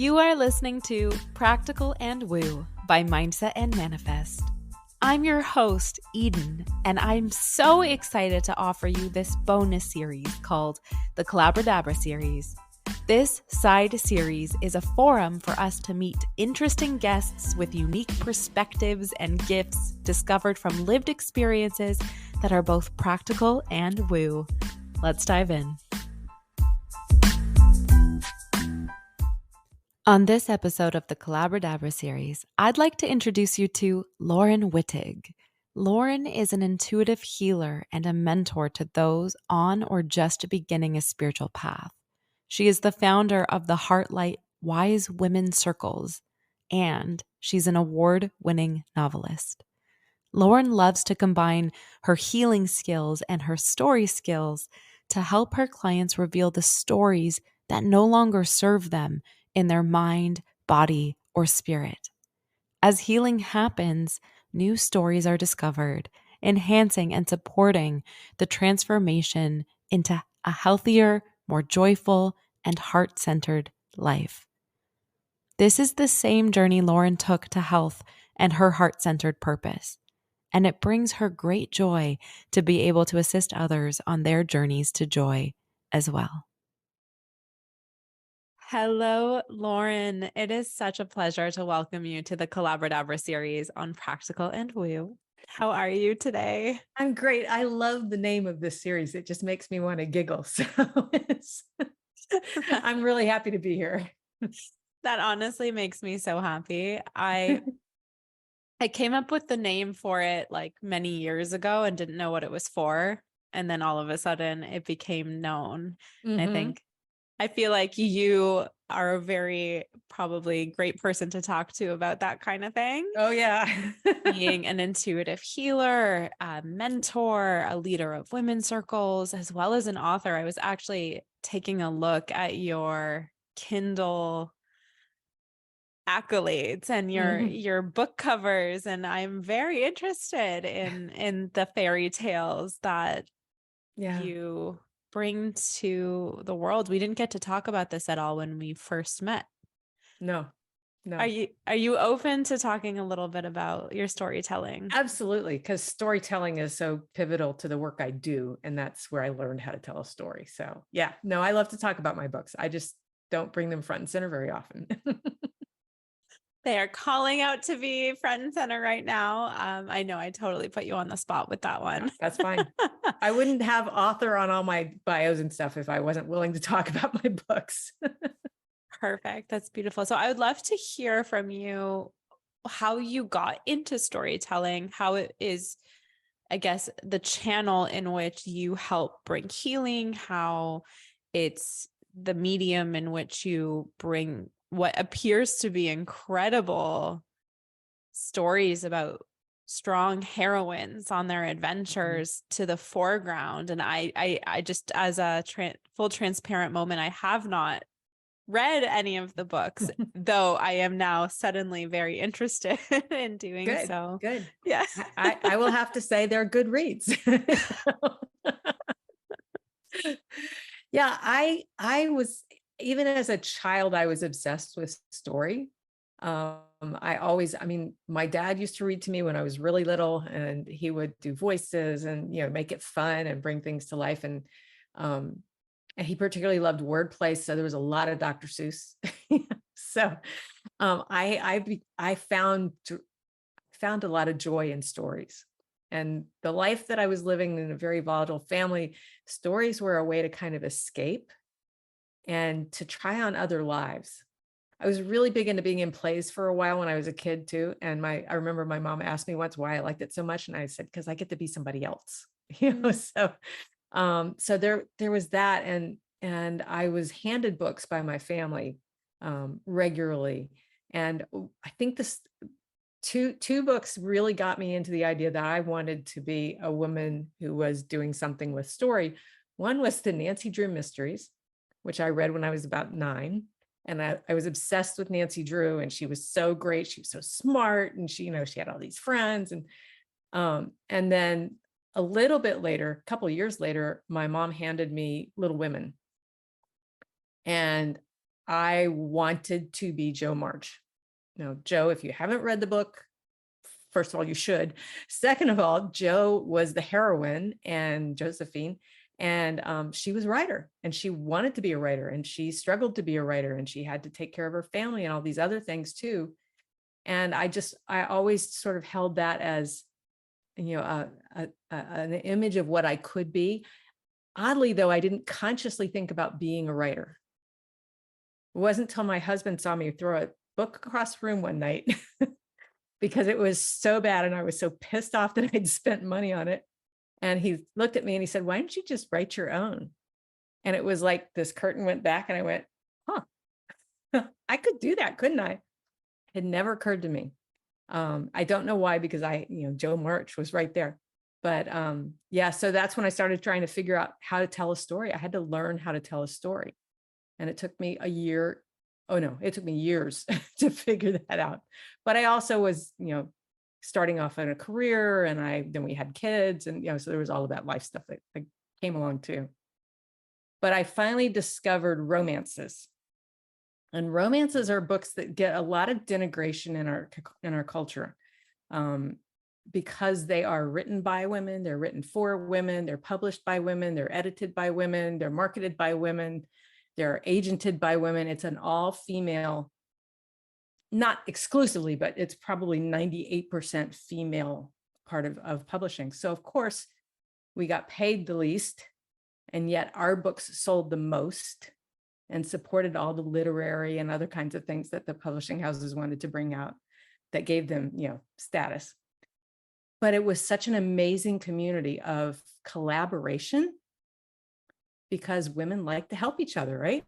You are listening to Practical and Woo by Mindset and Manifest. I'm your host, Eden, and I'm so excited to offer you this bonus series called the CBRDBR series. This side series is a forum for us to meet interesting guests with unique perspectives and gifts discovered from lived experiences that are both practical and woo. Let's dive in. On this episode of the CBRDBR series, I'd like to introduce you to Laurin Wittig. Laurin is an intuitive healer and a mentor to those on or just beginning a spiritual path. She is the founder of the Heartlight Wise Women Circles, and she's an award-winning novelist. Laurin loves to combine her healing skills and her story skills to help her clients reveal the stories that no longer serve them in their mind, body, or spirit. As healing happens, new stories are discovered, enhancing and supporting the transformation into a healthier, more joyful, and heart-centered life. This is the same journey Laurin took to health and her heart-centered purpose, and it brings her great joy to be able to assist others on their journeys to joy as well. Hello, Laurin. It is such a pleasure to welcome you to the CBRDBR series on Practical and Woo. How are you today? I'm great. I love the name of this series. It just makes me want to giggle. So I'm really happy to be here. That honestly makes me so happy. I came up with the name for it like many years ago and didn't know what it was for. And then all of a sudden it became known. Mm-hmm. I feel like you are a very probably great person to talk to about that kind of thing. Oh, yeah. Being an intuitive healer, a mentor, a leader of women's circles, as well as an author. I was actually taking a look at your Kindle accolades and your book covers, and I'm very interested in the fairy tales that you bring to the world. We didn't get to talk about this at all when we first met. No. Are you open to talking a little bit about your storytelling? Absolutely, because storytelling is so pivotal to the work I do, and that's where I learned how to tell a story. So yeah, no, I love to talk about my books. I just don't bring them front and center very often. They are calling out to be front and center right now. I know I totally put you on the spot with that one. That's fine. I wouldn't have author on all my bios and stuff if I wasn't willing to talk about my books. Perfect. That's beautiful. So I would love to hear from you how you got into storytelling, how it is, I guess, the channel in which you help bring healing, how it's the medium in which you bring what appears to be incredible stories about strong heroines on their adventures to the foreground. And I just, as a full transparent moment, I have not read any of the books, though I am now suddenly very interested in doing so. Good. Yeah. I will have to say they're good reads. Yeah, I was, even as a child, I was obsessed with story. My dad used to read to me when I was really little, and he would do voices and, make it fun and bring things to life. And he particularly loved wordplay. So there was a lot of Dr. Seuss. So I found a lot of joy in stories. And the life that I was living in a very volatile family, stories were a way to kind of escape and to try on other lives. I was really big into being in plays for a while when I was a kid too. And I remember my mom asked me once why I liked it so much. And I said, because I get to be somebody else, So there was that. And I was handed books by my family regularly. And I think this two books really got me into the idea that I wanted to be a woman who was doing something with story. One was the Nancy Drew Mysteries, which I read when I was about 9. And I was obsessed with Nancy Drew, and she was so great. She was so smart, and she had all these friends. And then a little bit later, a couple of years later, my mom handed me Little Women. And I wanted to be Jo March. Now, Jo, if you haven't read the book, first of all, you should. Second of all, Jo was the heroine and Josephine, and she was a writer, and she wanted to be a writer, and she struggled to be a writer, and she had to take care of her family and all these other things too. And I always sort of held that as, an image of what I could be. Oddly, though, I didn't consciously think about being a writer. It wasn't until my husband saw me throw a book across the room one night because it was so bad and I was so pissed off that I'd spent money on it. And he looked at me and he said, "Why don't you just write your own?" And it was like this curtain went back and I went, huh, I could do that, couldn't I? It had never occurred to me. I don't know why, because Jo March was right there. But yeah, so that's when I started trying to figure out how to tell a story. I had to learn how to tell a story. And it took me a year. Oh no, it took me years to figure that out. But I also was, starting off in a career, and then we had kids, and so there was all of that life stuff that came along too. But I finally discovered romances. And romances are books that get a lot of denigration in our culture, because they are written by women, they're written for women, they're published by women, they're edited by women, they're marketed by women, they're agented by women. It's an all-female, not exclusively, but it's probably 98% female part of publishing. So of course, we got paid the least, and yet our books sold the most and supported all the literary and other kinds of things that the publishing houses wanted to bring out that gave them, status. But it was such an amazing community of collaboration because women like to help each other, right?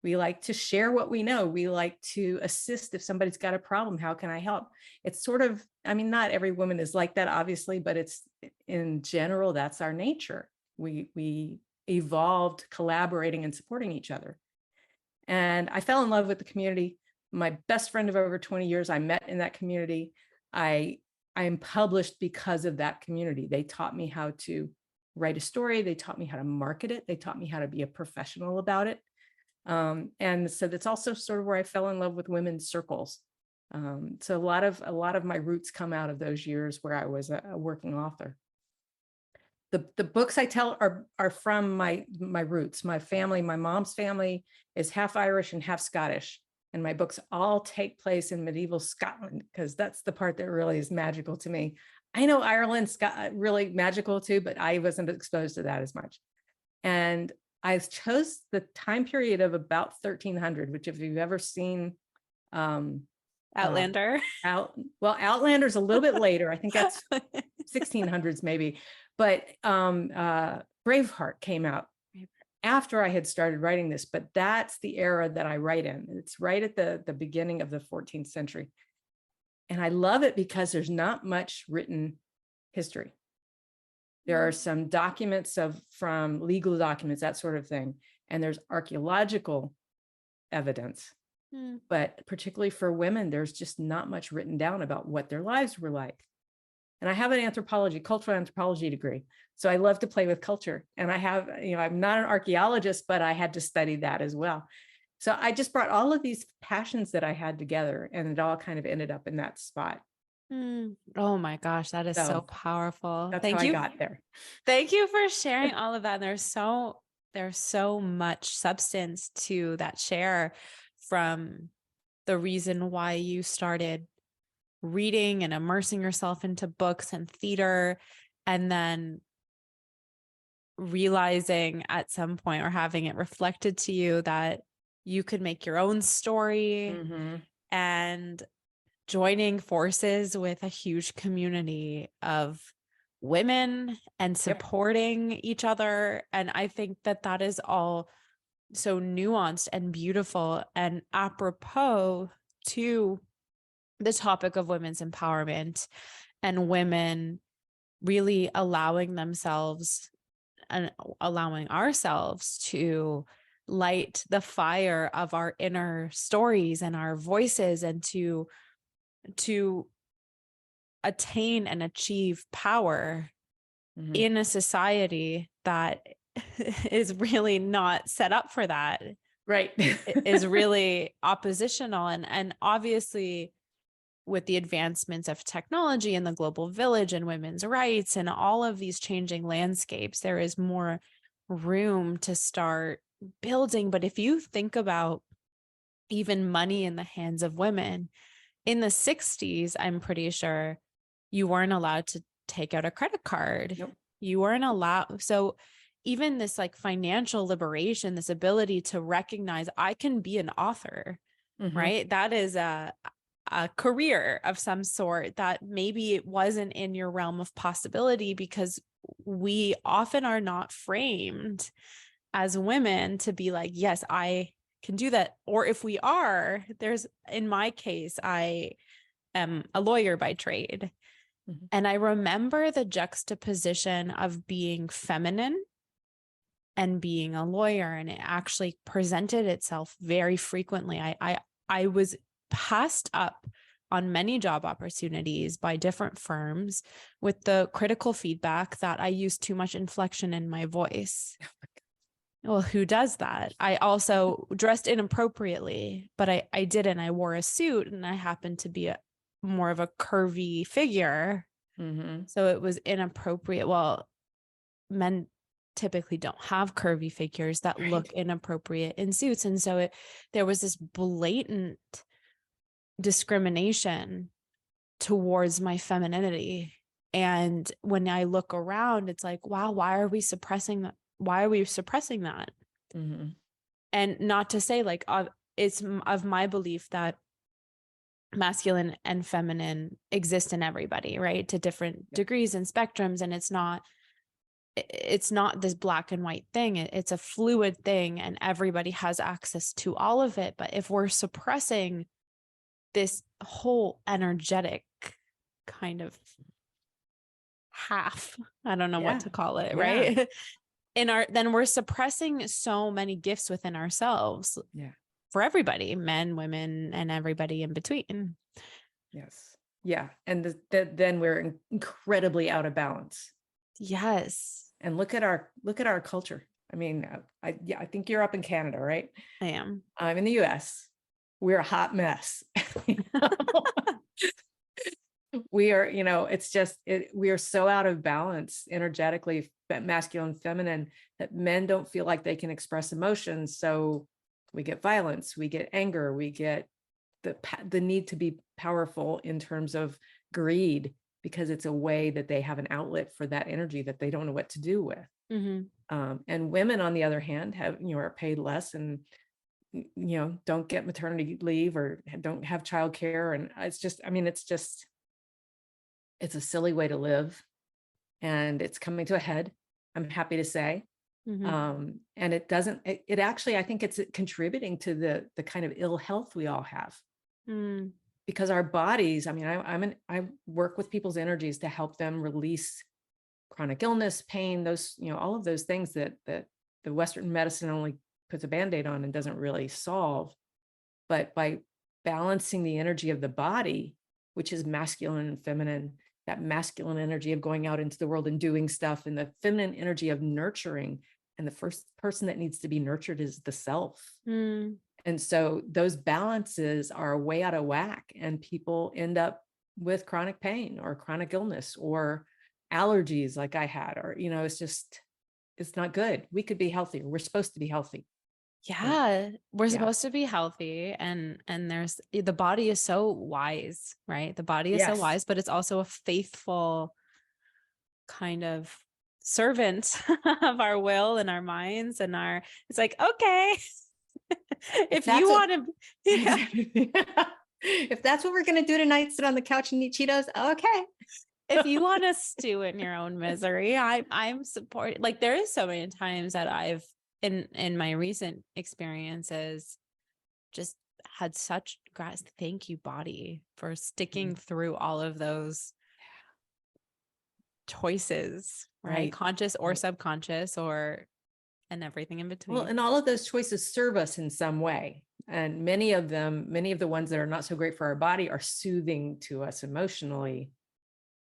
We like to share what we know. We like to assist if somebody's got a problem. How can I help? It's sort of, not every woman is like that, obviously, but it's, in general, that's our nature. We evolved collaborating and supporting each other. And I fell in love with the community. My best friend of over 20 years, I met in that community. I am published because of that community. They taught me how to write a story. They taught me how to market it. They taught me how to be a professional about it. And so that's also sort of where I fell in love with women's circles. So a lot of my roots come out of those years where I was a working author. The books I tell are from my roots. My family, my mom's family is half Irish and half Scottish. And my books all take place in medieval Scotland, because that's the part that really is magical to me. I know Ireland's really magical too, but I wasn't exposed to that as much. And I chose the time period of about 1300, which, if you've ever seen Outlander. Outlander's a little bit later. I think that's 1600s maybe. But Braveheart came out after I had started writing this, but that's the era that I write in. It's right at the beginning of the 14th century. And I love it because there's not much written history. There are some documents from legal documents, that sort of thing. And there's archaeological evidence. But particularly for women, there's just not much written down about what their lives were like. And I have an cultural anthropology degree. So I love to play with culture. And I have, I'm not an archaeologist, but I had to study that as well. So I just brought all of these passions that I had together, and it all kind of ended up in that spot. Oh my gosh, that is so powerful. That's how I got there. Thank you for sharing all of that. There's so much substance to that share, from the reason why you started reading and immersing yourself into books and theater, and then realizing at some point, or having it reflected to you, that you could make your own story, and joining forces with a huge community of women and supporting each other. And I think that is all so nuanced and beautiful, and apropos to the topic of women's empowerment and women really allowing themselves and allowing ourselves to light the fire of our inner stories and our voices, and to attain and achieve power in a society that is really not set up for that. Right. is really oppositional. And obviously, with the advancements of technology and the global village and women's rights and all of these changing landscapes, there is more room to start building. But if you think about even money in the hands of women, in the 60s, I'm pretty sure you weren't allowed to take out a credit card. Nope. You weren't allowed. So even this like financial liberation, this ability to recognize I can be an author, Mm-hmm. right? That is a career of some sort that maybe it wasn't in your realm of possibility, because we often are not framed as women to be like, yes, I can do that. Or if we are, in my case, I am a lawyer by trade. Mm-hmm. And I remember the juxtaposition of being feminine and being a lawyer, and it actually presented itself very frequently. I was passed up on many job opportunities by different firms with the critical feedback that I used too much inflection in my voice. Well, who does that? I also dressed inappropriately, but I didn't. I wore a suit and I happened to be more of a curvy figure. Mm-hmm. So it was inappropriate. Well, men typically don't have curvy figures that look Right. inappropriate in suits. And so there was this blatant discrimination towards my femininity. And when I look around, it's like, wow, why are we suppressing that? Why are we suppressing that? Mm-hmm. And not to say like, it's of my belief that masculine and feminine exist in everybody, right? To different Yeah. degrees and spectrums. And it's not this black and white thing. It's a fluid thing, and everybody has access to all of it. But if we're suppressing this whole energetic kind of half, I don't know what Yeah. to call it, Yeah. right? Then we're suppressing so many gifts within ourselves Yeah. for everybody, men, women, and everybody in between. Yes. Yeah. And then we're incredibly out of balance. Yes, And look at our culture. I mean, I think you're up in Canada, right? I am. I'm in the US. We're a hot mess. We are, it's just we are so out of balance energetically, masculine, feminine, that men don't feel like they can express emotions. So we get violence, we get anger, we get the need to be powerful in terms of greed, because it's a way that they have an outlet for that energy that they don't know what to do with. Mm-hmm. And women, on the other hand, are paid less and don't get maternity leave or don't have childcare, and it's a silly way to live, and it's coming to a head, I'm happy to say. Mm-hmm. And it actually, I think it's contributing to the kind of ill health we all have, Mm. because our bodies, I work with people's energies to help them release chronic illness, pain, those, all of those things that the Western medicine only puts a Band-Aid on and doesn't really solve. But by balancing the energy of the body, which is masculine and feminine, that masculine energy of going out into the world and doing stuff, and the feminine energy of nurturing. And the first person that needs to be nurtured is the self. Mm. And so those balances are way out of whack, and people end up with chronic pain or chronic illness or allergies like I had, or, it's not good. We could be healthier. We're supposed to be healthy. Yeah, we're Yeah. supposed to be healthy, and the body is so wise, right? The body is so Yes. wise, but it's also a faithful kind of servant of our will and our minds and it's like, okay, If if you that's what, want to, yeah, if that's what we're going to do tonight, sit on the couch and eat Cheetos. Okay. if you want to stew in your own misery, I'm supporting. Like, there is so many times that I've in my recent experiences just had such thank you, body, for sticking through all of those choices, right? Right. Conscious or Right. subconscious, and everything in Well, between. and all of those choices serve us in some way. And many of the ones that are not so great for our body are soothing to us emotionally,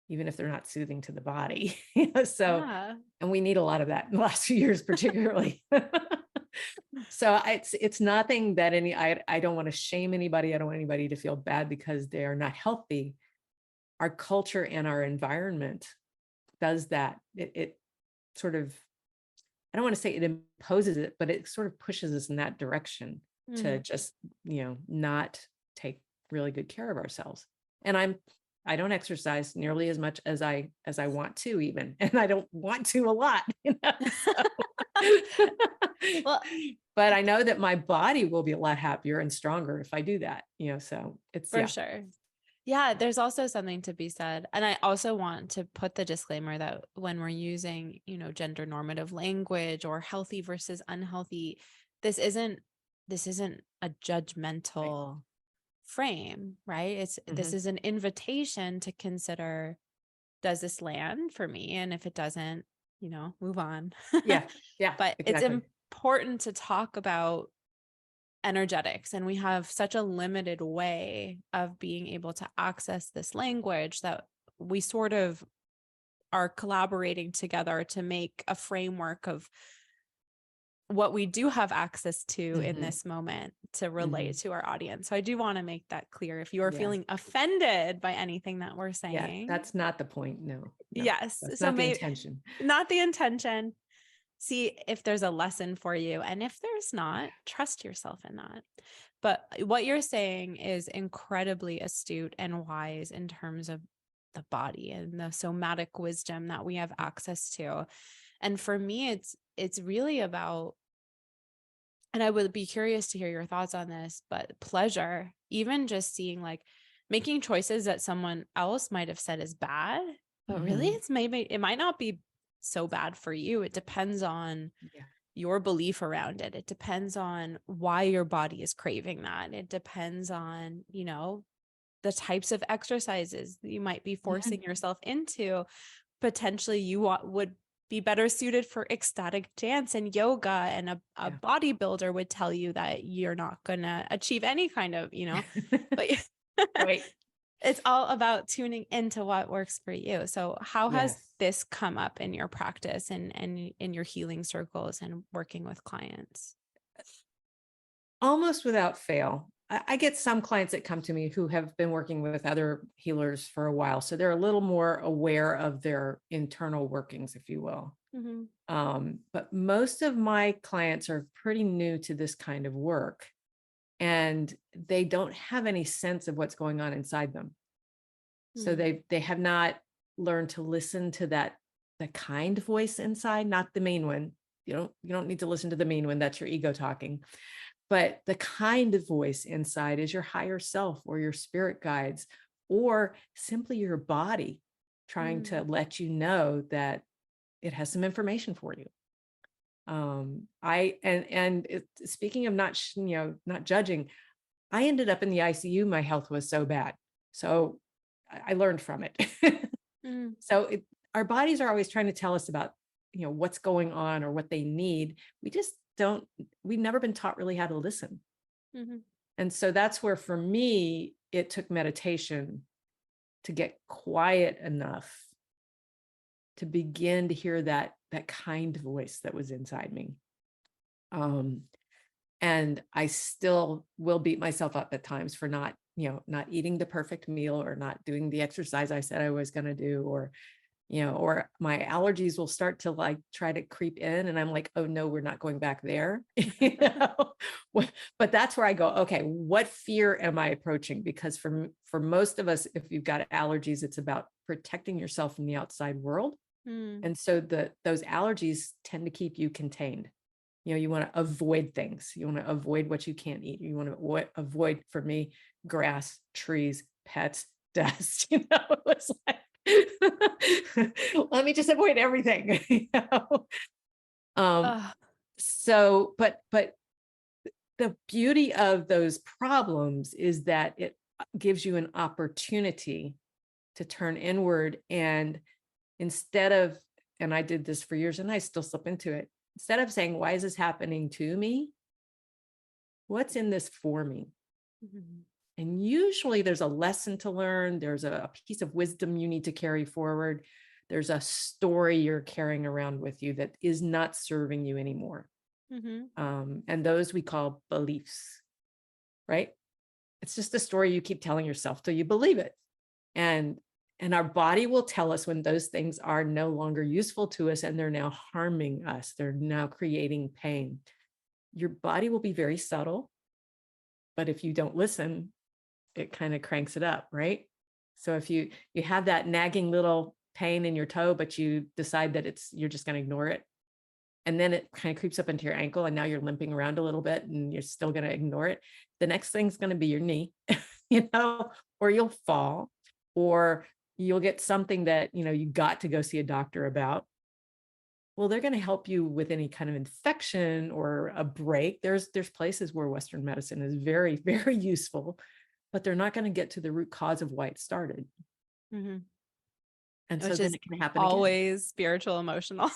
even if they're not soothing to the body. So, Yeah. and we need a lot of that in the last few years, particularly. So it's nothing that I don't want to shame anybody. I don't want anybody to feel bad because they are not healthy. Our culture and our environment does that. It sort of, I don't want to say it imposes it, but it sort of pushes us in that direction to Mm. just, not take really good care of ourselves. And I don't exercise nearly as much as I want to even, and I don't want to a lot, so. Well, But I know that my body will be a lot happier and stronger if I do that, so it's, for yeah. sure. Yeah, there's also something to be said. And I also want to put the disclaimer that when we're using, gender normative language or healthy versus unhealthy, this isn't this isn't a Right. judgmental frame, right? This Mhm. is an invitation to consider, does this land for me? And if it doesn't, move on. Yeah. Yeah, But it's exactly. important to talk about energetics, and we have such a limited way of being able to access this language that we sort of are collaborating together to make a framework of what we do have access to in Mhm. this moment to relate Mhm. to our audience. So I do want to make that clear. If you are Yeah. feeling offended by anything that we're Yeah, saying, that's not the point. No, no, yes. that's So not the maybe intention. not the intention. See if there's a lesson for you. And if there's not, trust yourself in that. But what you're saying is incredibly astute and wise in terms of the body and the somatic wisdom that we have access to. And for me, it's really about, and I would be curious to hear your thoughts on this, but pleasure, even just seeing like making choices that someone else might have said is bad, but really Mhm. it's maybe it might not be so bad for you. It depends on Yeah. your belief around it. It depends on why your body is craving that. It depends on, the types of exercises that you might be Yeah. forcing yourself into. Potentially you would be better suited for ecstatic dance and yoga, and a Yeah. bodybuilder would tell you that you're not going to achieve any kind of, but Right. it's all about tuning into what works for you. So how has Yes. this come up in your practice and in your healing circles and working with clients? Almost without fail. I get some clients that come to me who have been working with other healers for a while, so they're a little more aware of their internal workings, if you will. Mm-hmm. But most of my clients are pretty new to this kind of work, and they don't have any sense of what's going on inside them. So Mm-hmm. they have not learned to listen to the kind voice inside, not the mean one. You don't need to listen to the mean one. That's your ego talking. But the kind of voice inside is your higher self or your spirit guides, or simply your body trying to let you know that it has some information for you. Speaking of not judging, I ended up in the ICU. My health was so bad. So I learned from it. Mm-hmm. So our bodies are always trying to tell us about, what's going on or what they need. We just don't, we've never been taught really how to listen. Mm-hmm. And so that's where for me, it took meditation to get quiet enough to begin to hear that kind voice that was inside me. Um, and I still will beat myself up at times for not eating the perfect meal or not doing the exercise I said I was going to do, or my allergies will start to like try to creep in and I'm like, oh no, we're not going back there. But that's where I go, okay, what fear am I approaching? Because for most of us, if you've got allergies, it's about protecting yourself from the outside world. Mm-hmm. And so those allergies tend to keep you contained. You want to avoid things. You want to avoid what you can't eat. You want to avoid, for me, grass, trees, pets, dust. It's like, let me just avoid everything. Um, Uh, but the beauty of those problems is that it gives you an opportunity to turn inward, and instead of, and I did this for years and I still slip into it, instead of saying, why is this happening to me? What's in this for me? mhm. And usually there's a lesson to learn. There's a piece of wisdom you need to carry forward. There's a story you're carrying around with you that is not serving you anymore. And those we call beliefs, right? It's just a story you keep telling yourself till you believe it. And our body will tell us when those things are no longer useful to us and they're now harming us. They're now creating pain. Your body will be very subtle, but if you don't listen, it kind of cranks it up, right? So if you have that nagging little pain in your toe, but you decide that you're just going to ignore it, and then it kind of creeps up into your ankle and now you're limping around a little bit and you're still going to ignore it, the next thing's going to be your knee, or you'll fall, or you'll get something that, you got to go see a doctor about. Well, they're going to help you with any kind of infection or a break. There's places where Western medicine is very, very useful, but they're not going to get to the root cause of why it started. Mm-hmm. And so Which then is it can happen always spiritual, emotional.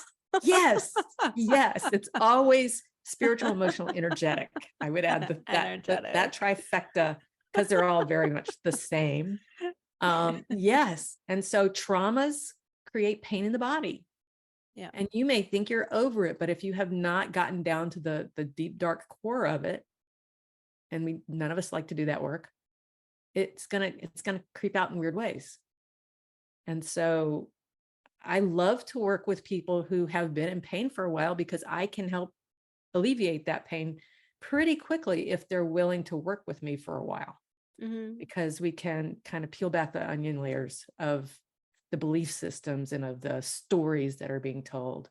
Yes. It's always spiritual, emotional, energetic. I would add that trifecta, because they're all very much the same. Yes. And so traumas create pain in the body. Yeah. And you may think you're over it, but if you have not gotten down to the deep, dark core of it, and none of us like to do that work, it's gonna creep out in weird ways. And so I love to work with people who have been in pain for a while, because I can help alleviate that pain pretty quickly if they're willing to work with me for a while, because we can kind of peel back the onion layers of the belief systems and of the stories that are being told.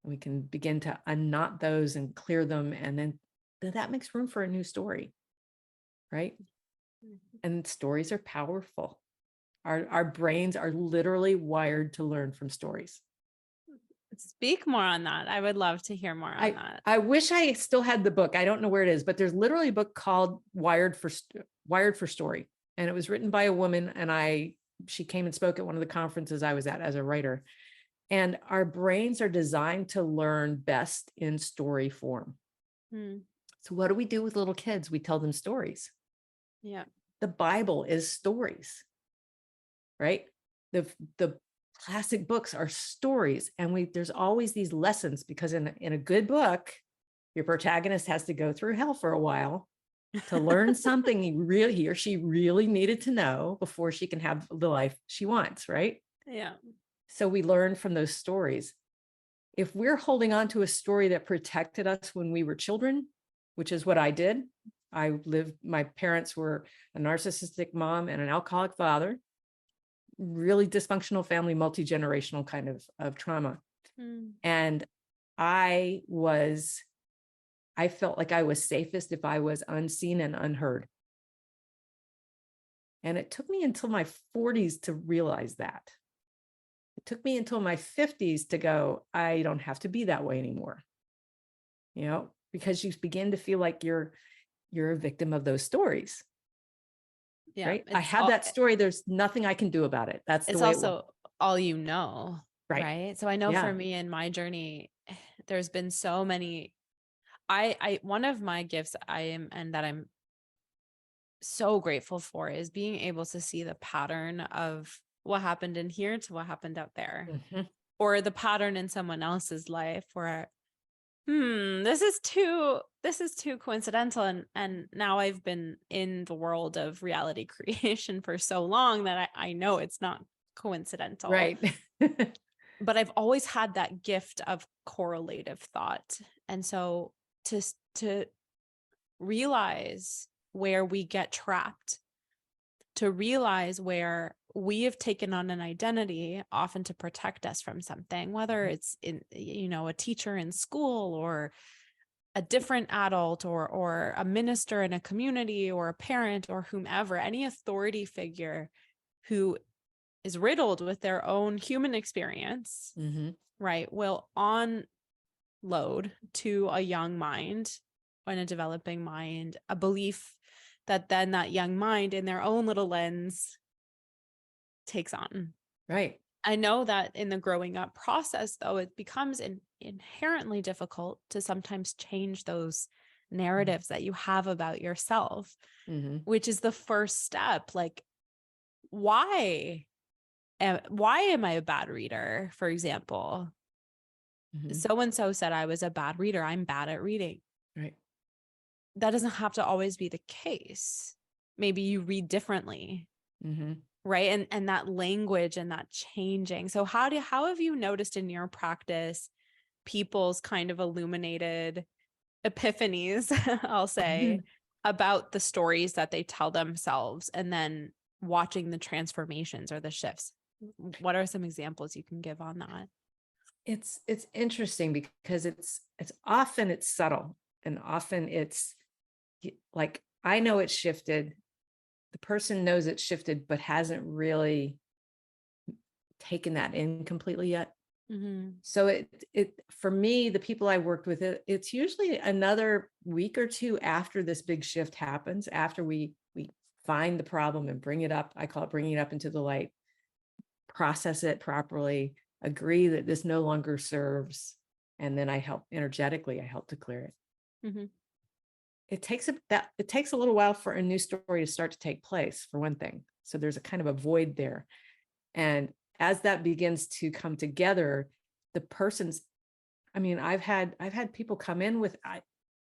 And we can begin to unknot those and clear them. And then that makes room for a new story, right? And stories are powerful. Our brains are literally wired to learn from stories. Speak more on that. I would love to hear more on that. I wish I still had the book. I don't know where it is, but there's literally a book called Wired for Story. And it was written by a woman. And she came and spoke at one of the conferences I was at as a writer. And our brains are designed to learn best in story form. So what do we do with little kids? We tell them stories. Yeah. The Bible is stories, right? The classic books are stories, and there's always these lessons, because in a good book, your protagonist has to go through hell for a while to learn something he or she really needed to know before she can have the life she wants, right? Yeah. So we learn from those stories. If we're holding on to a story that protected us when we were children, which is what I did. My parents were a narcissistic mom and an alcoholic father, really dysfunctional family, multi-generational kind of trauma. And I felt like I was safest if I was unseen and unheard. And it took me until my 40s to realize that. It took me until my 50s to go, I don't have to be that way anymore. Because you begin to feel like you're a victim of those stories. Yeah, right. I have that story. There's nothing I can do about it. That's the way it's also all you know. Right. So I know for me in my journey, there's been so many. One of my gifts that I'm so grateful for is being able to see the pattern of what happened in here to what happened out there, or the pattern in someone else's life where, this is too coincidental. And now I've been in the world of reality creation for so long that I know it's not coincidental. Right. But I've always had that gift of correlative thought. And so to realize where we get trapped, to realize where we have taken on an identity often to protect us from something, whether it's in, a teacher in school, or a different adult, or a minister in a community, or a parent, or whomever, any authority figure who is riddled with their own human experience, right, will onload to a young mind and a developing mind a belief that then that young mind in their own little lens takes on. Right. I know that in the growing up process, though, it becomes inherently difficult to sometimes change those narratives that you have about yourself, which is the first step. Like, why am I a bad reader, for example? Mhm. So and so said I was a bad reader. I'm bad at reading. Right. That doesn't have to always be the case. Maybe you read differently, Mhm. right? And that language and that changing. So how have you noticed in your practice people's kind of illuminated epiphanies, I'll say, about the stories that they tell themselves and then watching the transformations or the shifts? What are some examples you can give on that? It's interesting because it's often it's subtle, and often it's like, I know it's shifted. The person knows it's shifted, but hasn't really taken that in completely yet. Mhm. So it for me, the people I worked with, it's usually another week or two after this big shift happens, after we find the problem and bring it up. I call it bringing it up into the light, process it properly, agree that this no longer serves, and then I help energetically. I help to clear it. Mhm. It takes a little while for a new story to start to take place, for one thing. So there's a kind of a void there, and as that begins to come together, the person's I mean, I've had people come in with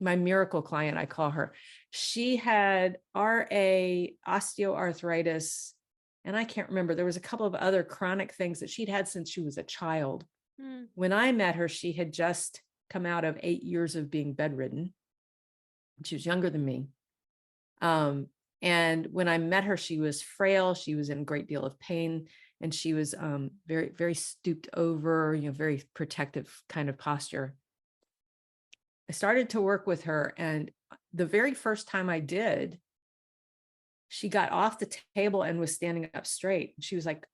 my miracle client, I call her. She had RA, osteoarthritis, and I can't remember. There was a couple of other chronic things that she'd had since she was a child. Mm. When I met her, she had just come out of 8 years of being bedridden. She was younger than me. Um, and when I met her, she was frail. She was in a great deal of pain, and she was very, very stooped over, very protective kind of posture. I started to work with her, and the very first time I did, she got off the table and was standing up straight. She was like,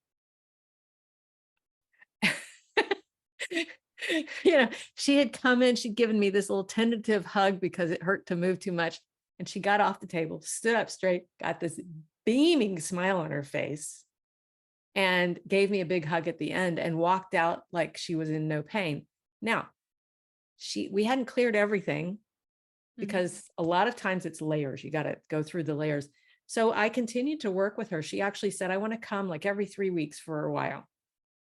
she had come in, she'd given me this little tentative hug because it hurt to move too much. And she got off the table, stood up straight, got this beaming smile on her face, and gave me a big hug at the end and walked out like she was in no pain. Now, we hadn't cleared everything, Mhm. because a lot of times it's layers. You got to go through the layers. So I continued to work with her. She actually said, I want to come like every 3 weeks for a while.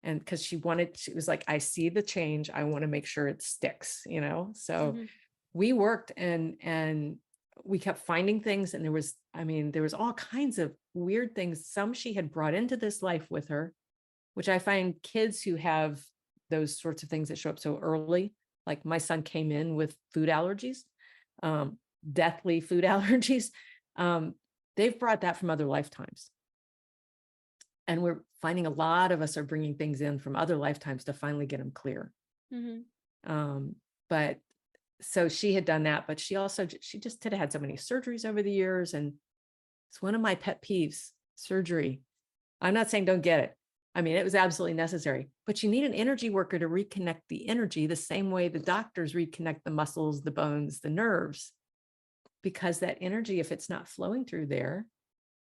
And because she was like, I see the change. I want to make sure it sticks. So Mhm. we worked, and we kept finding things. And there was all kinds of weird things. Some she had brought into this life with her, which I find kids who have those sorts of things that show up so early. Like my son came in with food allergies, um, deathly food allergies. Um, they've brought that from other lifetimes. And we're finding a lot of us are bringing things in from other lifetimes to finally get them clear. Mhm. Um, but so she had done that, but she just had so many surgeries over the years. And it's one of my pet peeves, surgery. I'm not saying don't get it. I mean, it was absolutely necessary, but you need an energy worker to reconnect the energy the same way the doctors reconnect the muscles, the bones, the nerves, because that energy, if it's not flowing through there,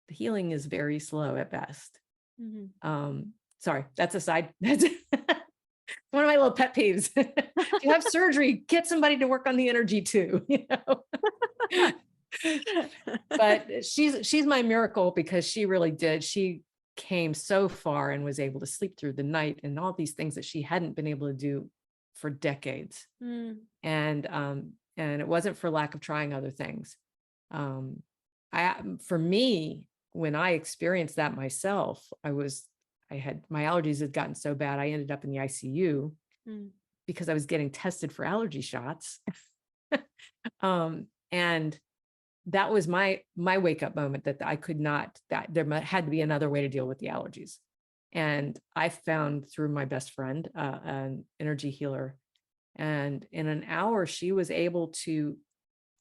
the healing is very slow at best. Mhm. Sorry, that's a side. That's one of my little pet peeves. If you have surgery, get somebody to work on the energy too. But she's my miracle, because she really did. She came so far and was able to sleep through the night and all these things that she hadn't been able to do for decades. Mm. And it wasn't for lack of trying other things. Um, for me, when I experienced that myself, I had my allergies had gotten so bad, I ended up in the ICU Mm. because I was getting tested for allergy shots. And that was my wake up moment, that I could not, that had to be another way to deal with the allergies. And I found through my best friend, an energy healer, and in an hour, she was able to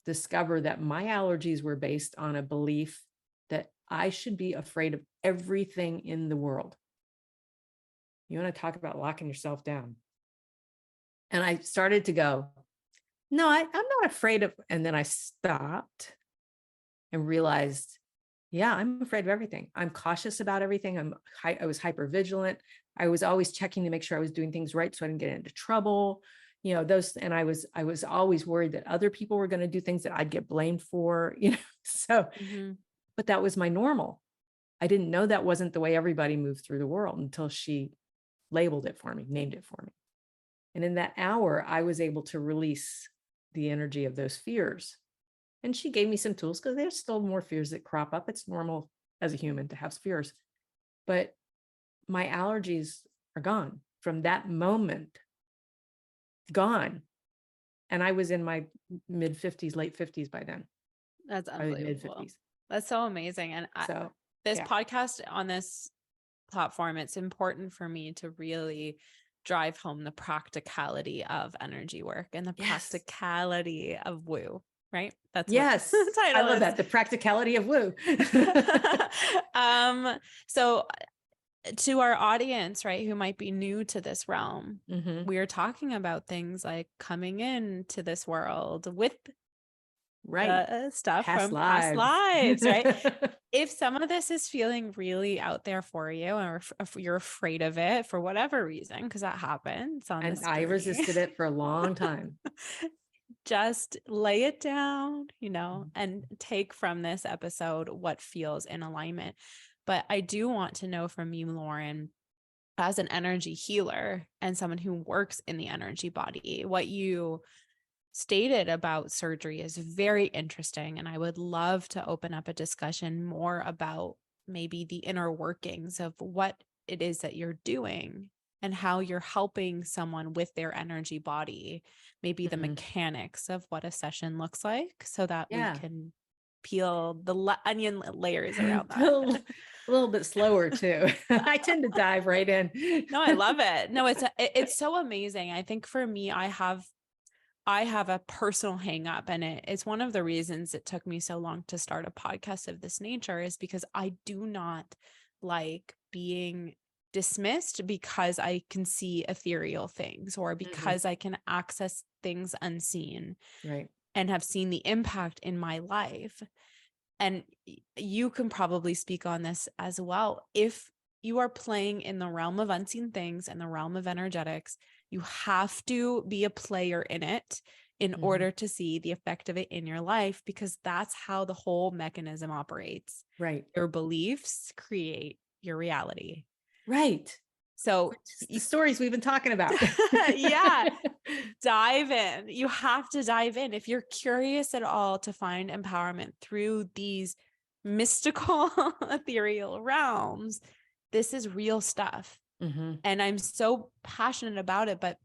discover that my allergies were based on a belief that I should be afraid of everything in the world. You want to talk about locking yourself down? And I started to go, no, I'm not afraid of. And then I stopped and realized, yeah, I'm afraid of everything. I'm cautious about everything. I was hyper vigilant. I was always checking to make sure I was doing things right so I didn't get into trouble. And I was always worried that other people were going to do things that I'd get blamed for. So, Mhm. but that was my normal. I didn't know that wasn't the way everybody moved through the world until she labeled it for me, named it for me. And in that hour, I was able to release the energy of those fears. And she gave me some tools because there's still more fears that crop up. It's normal as a human to have fears. But my allergies are gone from that moment, gone. And I was in my mid 50s, late 50s by then. That's Probably mid unbelievable. 50s. That's so amazing. And So this yeah. podcast on this platform, it's important for me to really drive home the practicality of energy work and the Yes. practicality of woo, right? That's Yes. what the title I love is. that. The practicality of woo. So to our audience, right, who might be new to this realm, we are talking about things like coming into this world with stuff Past from past lives. lives, right? If some of this is feeling really out there for you, or if you're afraid of it for whatever reason, because that happens on And this I journey, resisted it for a long time. just lay it down, and take from this episode what feels in alignment. But I do want to know from you, Laurin, as an energy healer and someone who works in the energy body, what you stated about surgery is very interesting. And I would love to open up a discussion more about maybe the inner workings of what it is that you're doing and how you're helping someone with their energy body, maybe the mechanics of what a session looks like, so that we can peel the onion layers around that. A little bit slower too. I tend to dive right in. No, I love it. No, it's so amazing. I think for me, I have a personal hang up, and it's one of the reasons it took me so long to start a podcast of this nature, is because I do not like being dismissed because I can see ethereal things, or because I can access things unseen, right, and have seen the impact in my life. And you can probably speak on this as well. If you are playing in the realm of unseen things and the realm of energetics, you have to be a player in it in order to see the effect of it in your life, because that's how the whole mechanism operates. right. Your beliefs create your reality. Right. So the stories we've been talking about. Yeah. Dive in. You have to dive in. If you're curious at all to find empowerment through these mystical, ethereal realms, this is real stuff. And I'm so passionate about it, but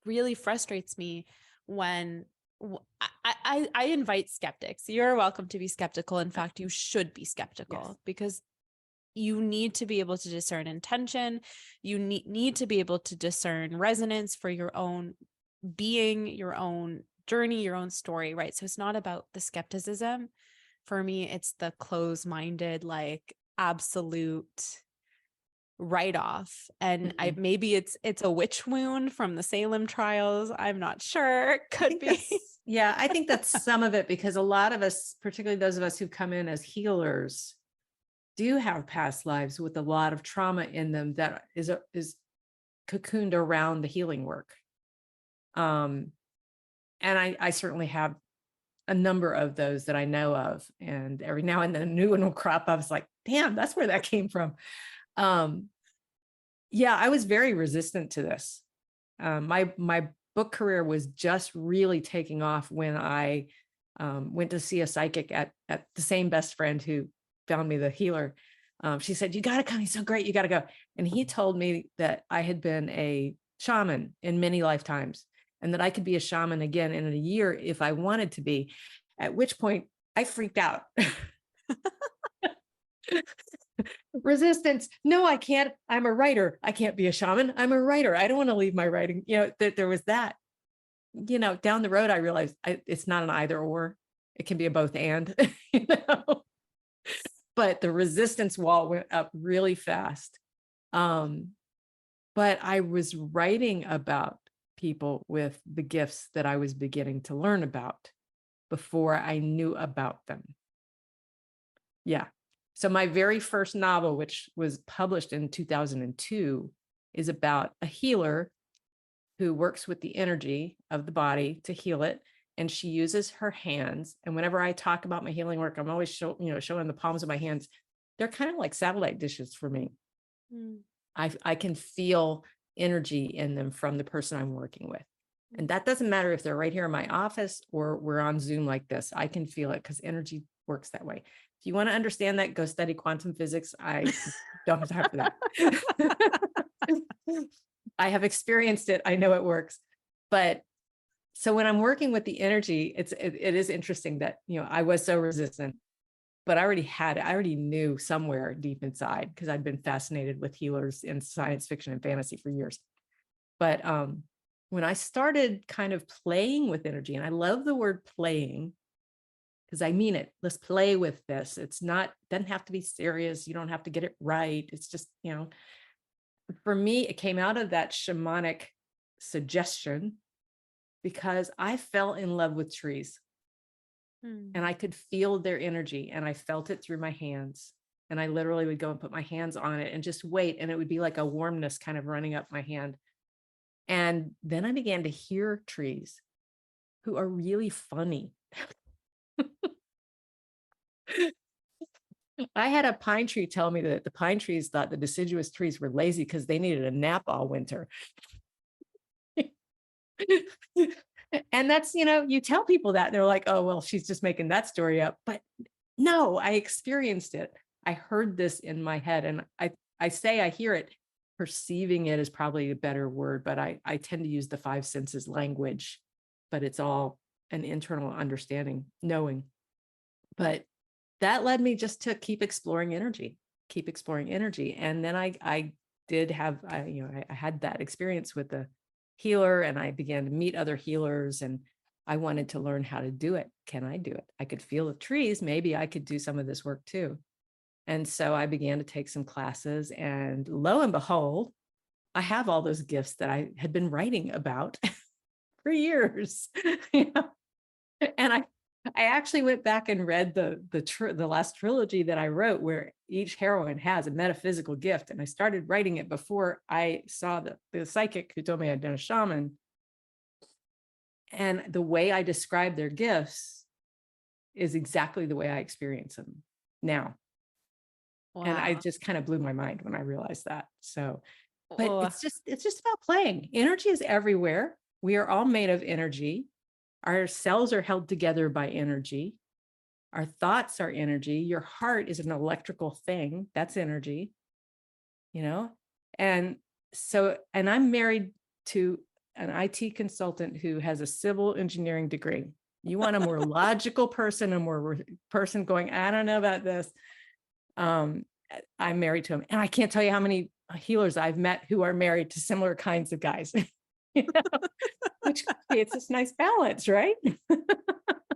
really frustrates me when I invite skeptics. You're welcome to be skeptical. In fact, you should be skeptical, because you need to be able to discern intention. You need to be able to discern resonance for your own being, your own journey, your own story, right? So it's not about the skepticism. For me, it's the closed-minded, like absolute write-off. And maybe it's a witch wound from the Salem trials. I'm not sure. Could be. Yeah, I think that's some of it, because a lot of us, particularly those of us who come in as healers, do have past lives with a lot of trauma in them that is cocooned around the healing work. And I certainly have a number of those that I know of, and every now and then a new one will crop up. It's like, damn, that's where that came from. Yeah, I was very resistant to this. My book career was just really taking off when I went to see a psychic at the same best friend who found me the healer. She said, "You got to come. He's so great. You got to go." And he told me that I had been a shaman in many lifetimes, and that I could be a shaman again in a year if I wanted to be, at which point I freaked out. Resistance. No, I can't. I'm a writer. I can't be a shaman. I'm a writer. I don't want to leave my writing. There was that. Down the road, I realized it's not an either or. It can be a both and. But the resistance wall went up really fast. But I was writing about people with the gifts that I was beginning to learn about before I knew about them. Yeah. So my very first novel, which was published in 2002, is about a healer who works with the energy of the body to heal it. And she uses her hands. And whenever I talk about my healing work, I'm always showing the palms of my hands. They're kind of like satellite dishes for me. I can feel energy in them from the person I'm working with. And that doesn't matter if they're right here in my office or we're on Zoom like this. I can feel it because energy works that way. If you want to understand that, go study quantum physics. I don't have time for that. I have experienced it. I know it works. But so when I'm working with the energy, it is interesting that, I was so resistant, but I already knew somewhere deep inside, because I'd been fascinated with healers in science fiction and fantasy for years. But when I started kind of playing with energy, and I love the word playing because I mean it, let's play with this. Doesn't have to be serious. You don't have to get it right. It's just, for me, it came out of that shamanic suggestion because I fell in love with trees and I could feel their energy and I felt it through my hands. And I literally would go and put my hands on it and just wait. And it would be like a warmness kind of running up my hand. And then I began to hear trees who are really funny. I had a pine tree tell me that the pine trees thought the deciduous trees were lazy because they needed a nap all winter. And that's, you tell people that and they're like, oh, well, she's just making that story up. But no, I experienced it. I heard this in my head, and I say I hear it. Perceiving it is probably a better word, but I tend to use the five senses language, but it's all an internal understanding, knowing. But that led me just to keep exploring energy. And then I did have, I had that experience with the healer, and I began to meet other healers, and I wanted to learn how to do it. Can I do it? I could feel the trees. Maybe I could do some of this work too. And so I began to take some classes, and lo and behold, I have all those gifts that I had been writing about for years. And I actually went back and read the last trilogy that I wrote, where each heroine has a metaphysical gift. And I started writing it before I saw the psychic who told me I'd done a shaman. And the way I describe their gifts is exactly the way I experience them now. Wow. And I just kind of blew my mind when I realized that. So, but it's just about playing. Energy is everywhere. We are all made of energy. Our cells are held together by energy. Our thoughts are energy. Your heart is an electrical thing. That's energy, And so, and I'm married to an IT consultant who has a civil engineering degree. You want a more logical person, a more person going, I don't know about this. I'm married to him. And I can't tell you how many healers I've met who are married to similar kinds of guys, which creates this nice balance, right?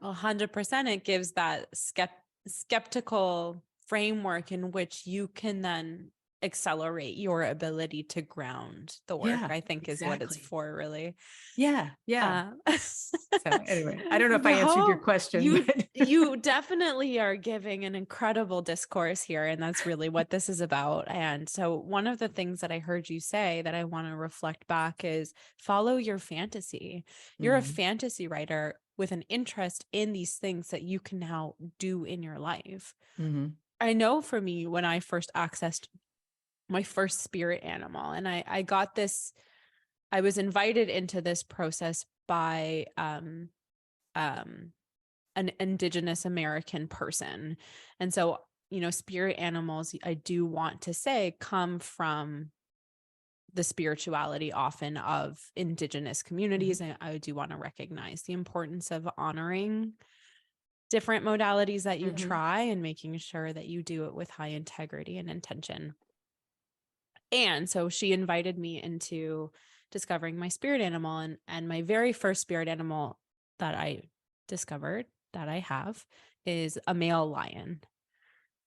100%. It gives that skeptical framework in which you can then accelerate your ability to ground the work, I think is what it's for, really. Yeah. So anyway, I don't know if I answered your question. You definitely are giving an incredible discourse here, and that's really what this is about. And so one of the things that I heard you say that I want to reflect back is follow your fantasy. You're a fantasy writer with an interest in these things that you can now do in your life. I know for me, when I first accessed my first spirit animal, and I got this, I was invited into this process by an Indigenous American person. And so, spirit animals, I do want to say, come from the spirituality often of Indigenous communities. And I do want to recognize the importance of honoring different modalities that you try and making sure that you do it with high integrity and intention. And so she invited me into discovering my spirit animal, and my very first spirit animal that I discovered that I have is a male lion.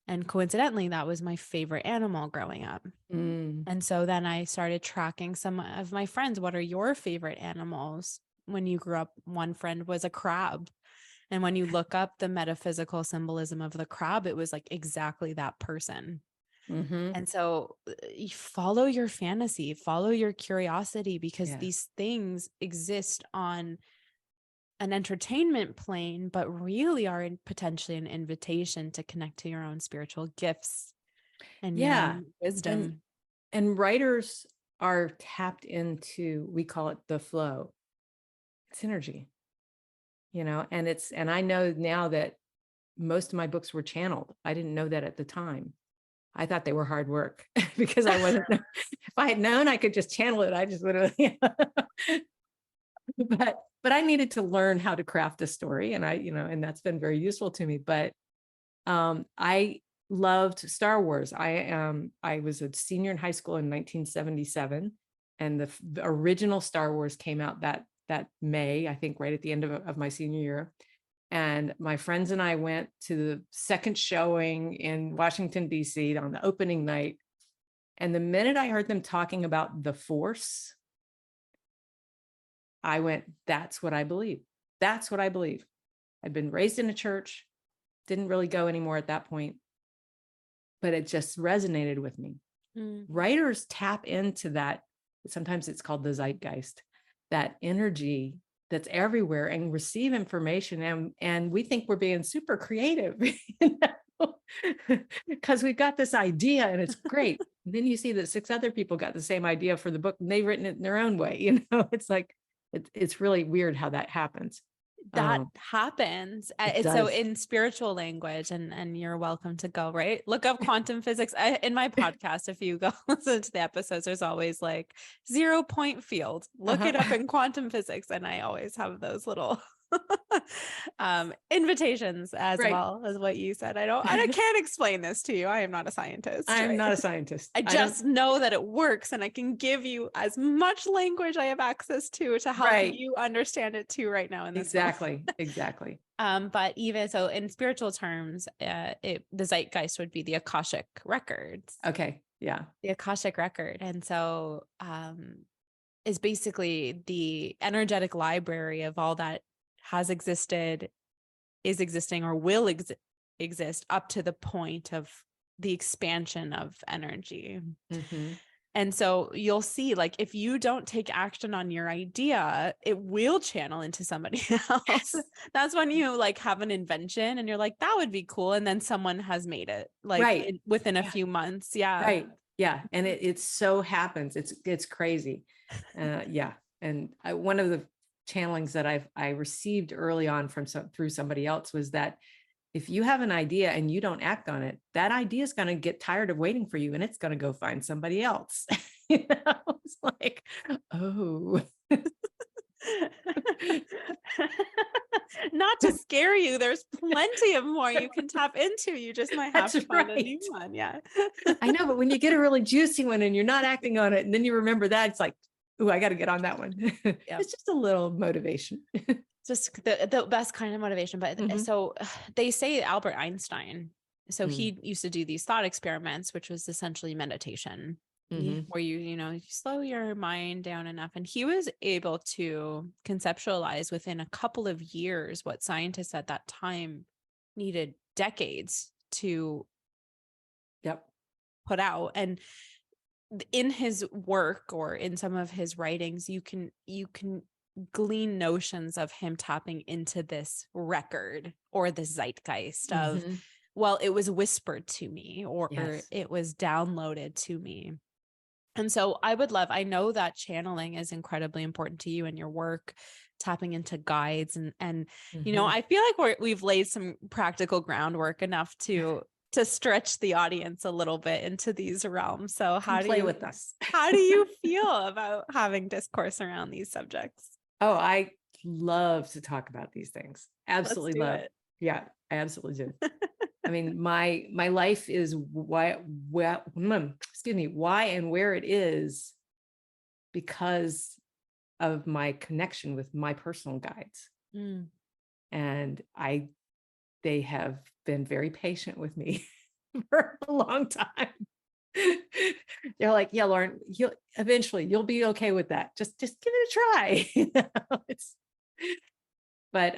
And coincidentally, that was my favorite animal growing up. And so then I started tracking some of my friends. What are your favorite animals? When you grew up, one friend was a crab. And when you look up the metaphysical symbolism of the crab, it was like exactly that person. And so you follow your fantasy, follow your curiosity, because these things exist on an entertainment plane, but really are potentially an invitation to connect to your own spiritual gifts and your own wisdom. And writers are tapped into, we call it the flow. It's energy, and I know now that most of my books were channeled. I didn't know that at the time. I thought they were hard work because I wasn't, if I had known I could just channel it, I just would have, but I needed to learn how to craft a story, and and that's been very useful to me. But I loved Star Wars. I was a senior in high school in 1977, and the original Star Wars came out that May, I think, right at the end of my senior year. And my friends and I went to the second showing in Washington, D.C. on the opening night. And the minute I heard them talking about the Force, I went, that's what I believe. That's what I believe. I'd been raised in a church, didn't really go anymore at that point, but it just resonated with me. Writers tap into that. Sometimes it's called the zeitgeist, that energy that's everywhere, and receive information. And we think we're being super creative, because we've got this idea and it's great. And then you see that 6 other people got the same idea for the book and they've written it in their own way. It's like, it's really weird how that happens. That happens. It's so in spiritual language, and you're welcome to go, right? Look up quantum physics. In my podcast, if you go listen to the episodes, there's always like 0 point field. Look it up in quantum physics. And I always have those little invitations as well as what you said. I can't explain this to you. I am not a scientist. I'm not a scientist. I just know that it works, and I can give you as much language I have access to help you understand it too right now in this Exactly. But even so, in spiritual terms, the zeitgeist would be the Akashic records. Okay. Yeah. The Akashic record. And so is basically the energetic library of all that has existed, is existing, or will exist up to the point of the expansion of energy. And so you'll see, like, if you don't take action on your idea, it will channel into somebody else. Yes. That's when you like have an invention and you're like, that would be cool. And then someone has made it like within a few months. Yeah. Right. Yeah. And it so happens. It's crazy. Yeah. And one of the channelings that I received early on through somebody else was that if you have an idea and you don't act on it, that idea is going to get tired of waiting for you and it's going to go find somebody else. It's like, oh. Not to scare you, there's plenty of more you can tap into. You just might have to find a new one. Yeah. I know, but when you get a really juicy one and you're not acting on it, and then you remember that, it's like, ooh, I got to get on that one. It's just a little motivation. Just the best kind of motivation. But so they say Albert Einstein, so he used to do these thought experiments, which was essentially meditation, where you slow your mind down enough. And he was able to conceptualize within a couple of years what scientists at that time needed decades to put out. And in his work or in some of his writings, you can glean notions of him tapping into this record or the zeitgeist of, well, it was whispered to me, or it was downloaded to me. And so I know that channeling is incredibly important to you in your work, tapping into guides and I feel like we've laid some practical groundwork enough to stretch the audience a little bit into these realms. So how do you with us? How do you feel about having discourse around these subjects? Oh, I love to talk about these things. Absolutely love it. Yeah, I absolutely do. I mean, my life is why and where it is because of my connection with my personal guides. And they have been very patient with me for a long time. They're like, yeah, Laurin, you'll be okay with that. Just give it a try. But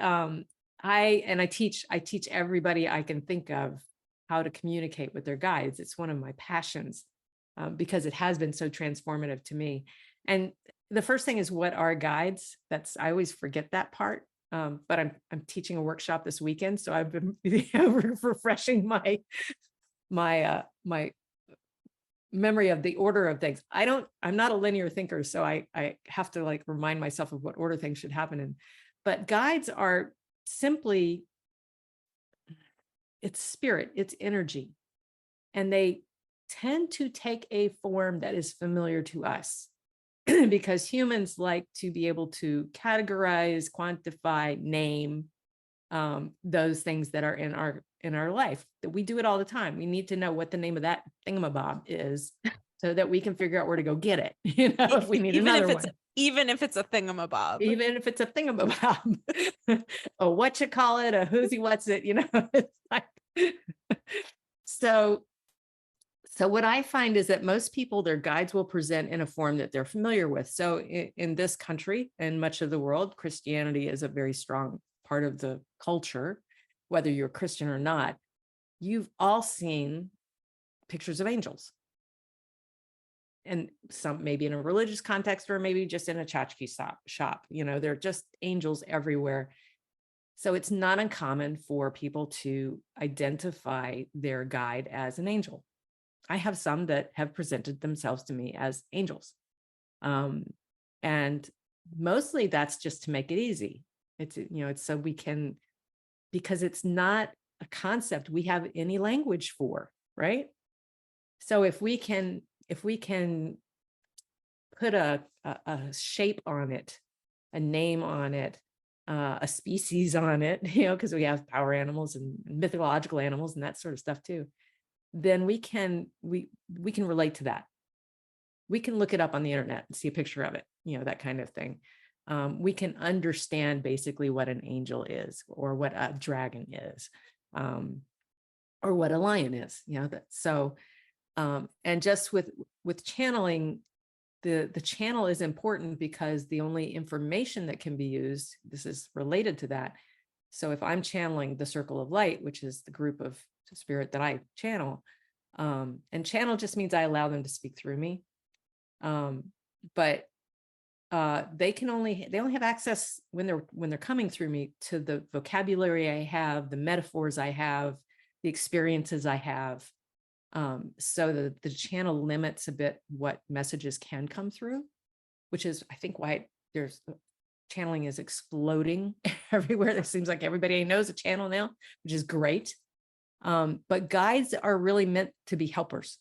I teach everybody I can think of how to communicate with their guides. It's one of my passions because it has been so transformative to me. And the first thing is, what are guides? I always forget that part. But I'm teaching a workshop this weekend, so I've been refreshing my memory of the order of things. I'm not a linear thinker, so I have to like remind myself of what order things should happen in. But guides are simply, it's spirit, it's energy. And they tend to take a form that is familiar to us because humans like to be able to categorize, quantify, name those things that are in our life. That we do it all the time. We need to know what the name of that thingamabob is so that we can figure out where to go get it, if we need Even another if it's one. even if it's a thingamabob. Even if it's a thingamabob, a what you call it, a who's he what's it, it's like so. So what I find is that most people, their guides will present in a form that they're familiar with. So in this country and much of the world, Christianity is a very strong part of the culture, whether you're Christian or not. You've all seen pictures of angels. And some maybe in a religious context or maybe just in a tchotchke shop. They're just angels everywhere. So it's not uncommon for people to identify their guide as an angel. I have some that have presented themselves to me as angels. And mostly that's just to make it easy. It's so we can, because it's not a concept we have any language for, right? So if we can put a shape on it, a name on it, a species on it, because we have power animals and mythological animals and that sort of stuff too, then we can relate to that. We can look it up on the internet and see a picture of it, that kind of thing. We can understand basically what an angel is or what a dragon is, or what a lion is, and just with channeling, the channel is important because the only information that can be used, this is related to that. So if I'm channeling the circle of light, which is the group of spirit that I channel, and channel just means I allow them to speak through me. But they only have access when they're coming through me to the vocabulary I have, the metaphors I have, the experiences I have. So the channel limits a bit what messages can come through, which is, I think, why there's channeling is exploding everywhere. It seems like everybody knows a channel now, which is great. But guides are really meant to be helpers.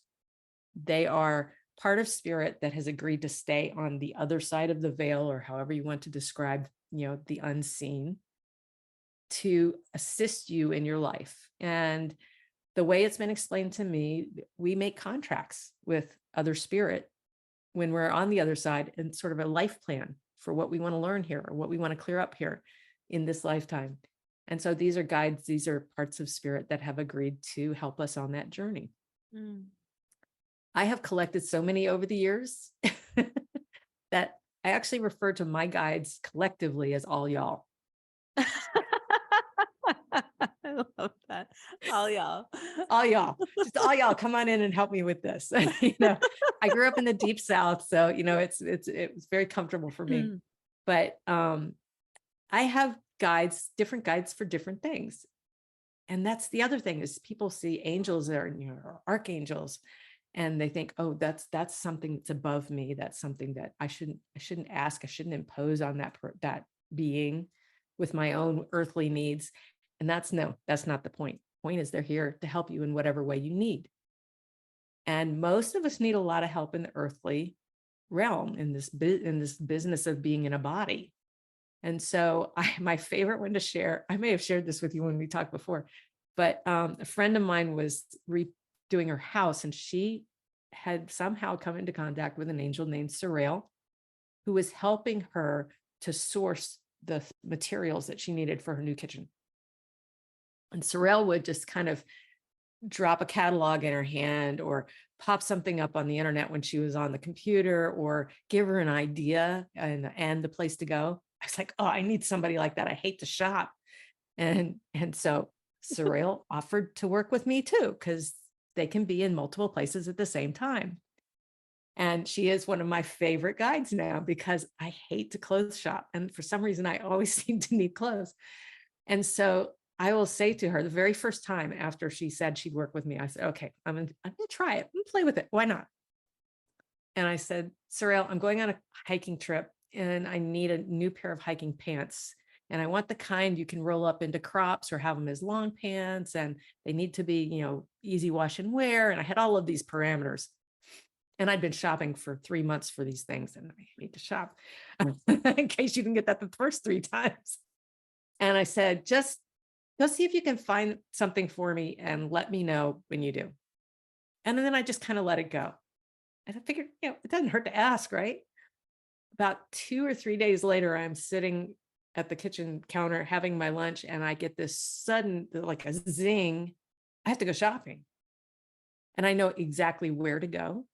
They are part of spirit that has agreed to stay on the other side of the veil, or however you want to describe, the unseen, to assist you in your life. And the way it's been explained to me, we make contracts with other spirit when we're on the other side, and sort of a life plan for what we want to learn here or what we want to clear up here in this lifetime. And so these are guides, these are parts of spirit that have agreed to help us on that journey. I have collected so many over the years that I actually refer to my guides collectively as all y'all. I love that. All y'all. All y'all. Just all y'all, come on in and help me with this. I grew up in the deep South, so it was very comfortable for me. But I have guides, different guides for different things. And that's the other thing, is people see angels or archangels, and they think, oh, that's something that's above me. That's something that I shouldn't ask. I shouldn't impose on that being with my own earthly needs. And that's not the point. The point is they're here to help you in whatever way you need. And most of us need a lot of help in the earthly realm, in this business of being in a body. And so my favorite one to share, I may have shared this with you when we talked before, but a friend of mine was redoing her house, and she had somehow come into contact with an angel named Sorel, who was helping her to source the materials that she needed for her new kitchen. And Sorel would just kind of drop a catalog in her hand or pop something up on the internet when she was on the computer, or give her an idea and the place to go. I was like, oh, I need somebody like that. I hate to shop. And so Sorel offered to work with me too, because they can be in multiple places at the same time. And she is one of my favorite guides now, because I hate to clothes shop. And for some reason, I always seem to need clothes. And so I will say to her, the very first time after she said she'd work with me, I said, okay, I'm gonna try it and play with it. Why not? And I said, Sorrel, I'm going on a hiking trip and I need a new pair of hiking pants. And I want the kind you can roll up into crops or have them as long pants. And they need to be, easy wash and wear. And I had all of these parameters. And I'd been shopping for 3 months for these things. And I need to shop in case you didn't get that the first 3 times. And I said, just go see if you can find something for me and let me know when you do. And then I just kind of let it go. And I figured, it doesn't hurt to ask, right? About 2 or 3 days later, I'm sitting at the kitchen counter having my lunch, and I get this sudden, like a zing. I have to go shopping. And I know exactly where to go.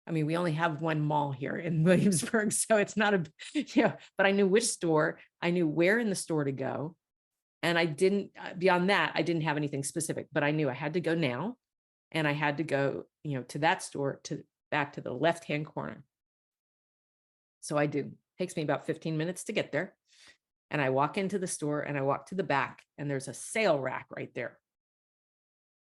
I mean, we only have one mall here in Williamsburg, so it's not but I knew which store, I knew where in the store to go. And I didn't, beyond that, I didn't have anything specific, but I knew I had to go now. And I had to go, to that store, back to the left-hand corner. So I do. It takes me about 15 minutes to get there. And I walk into the store and I walk to the back and there's a sale rack right there.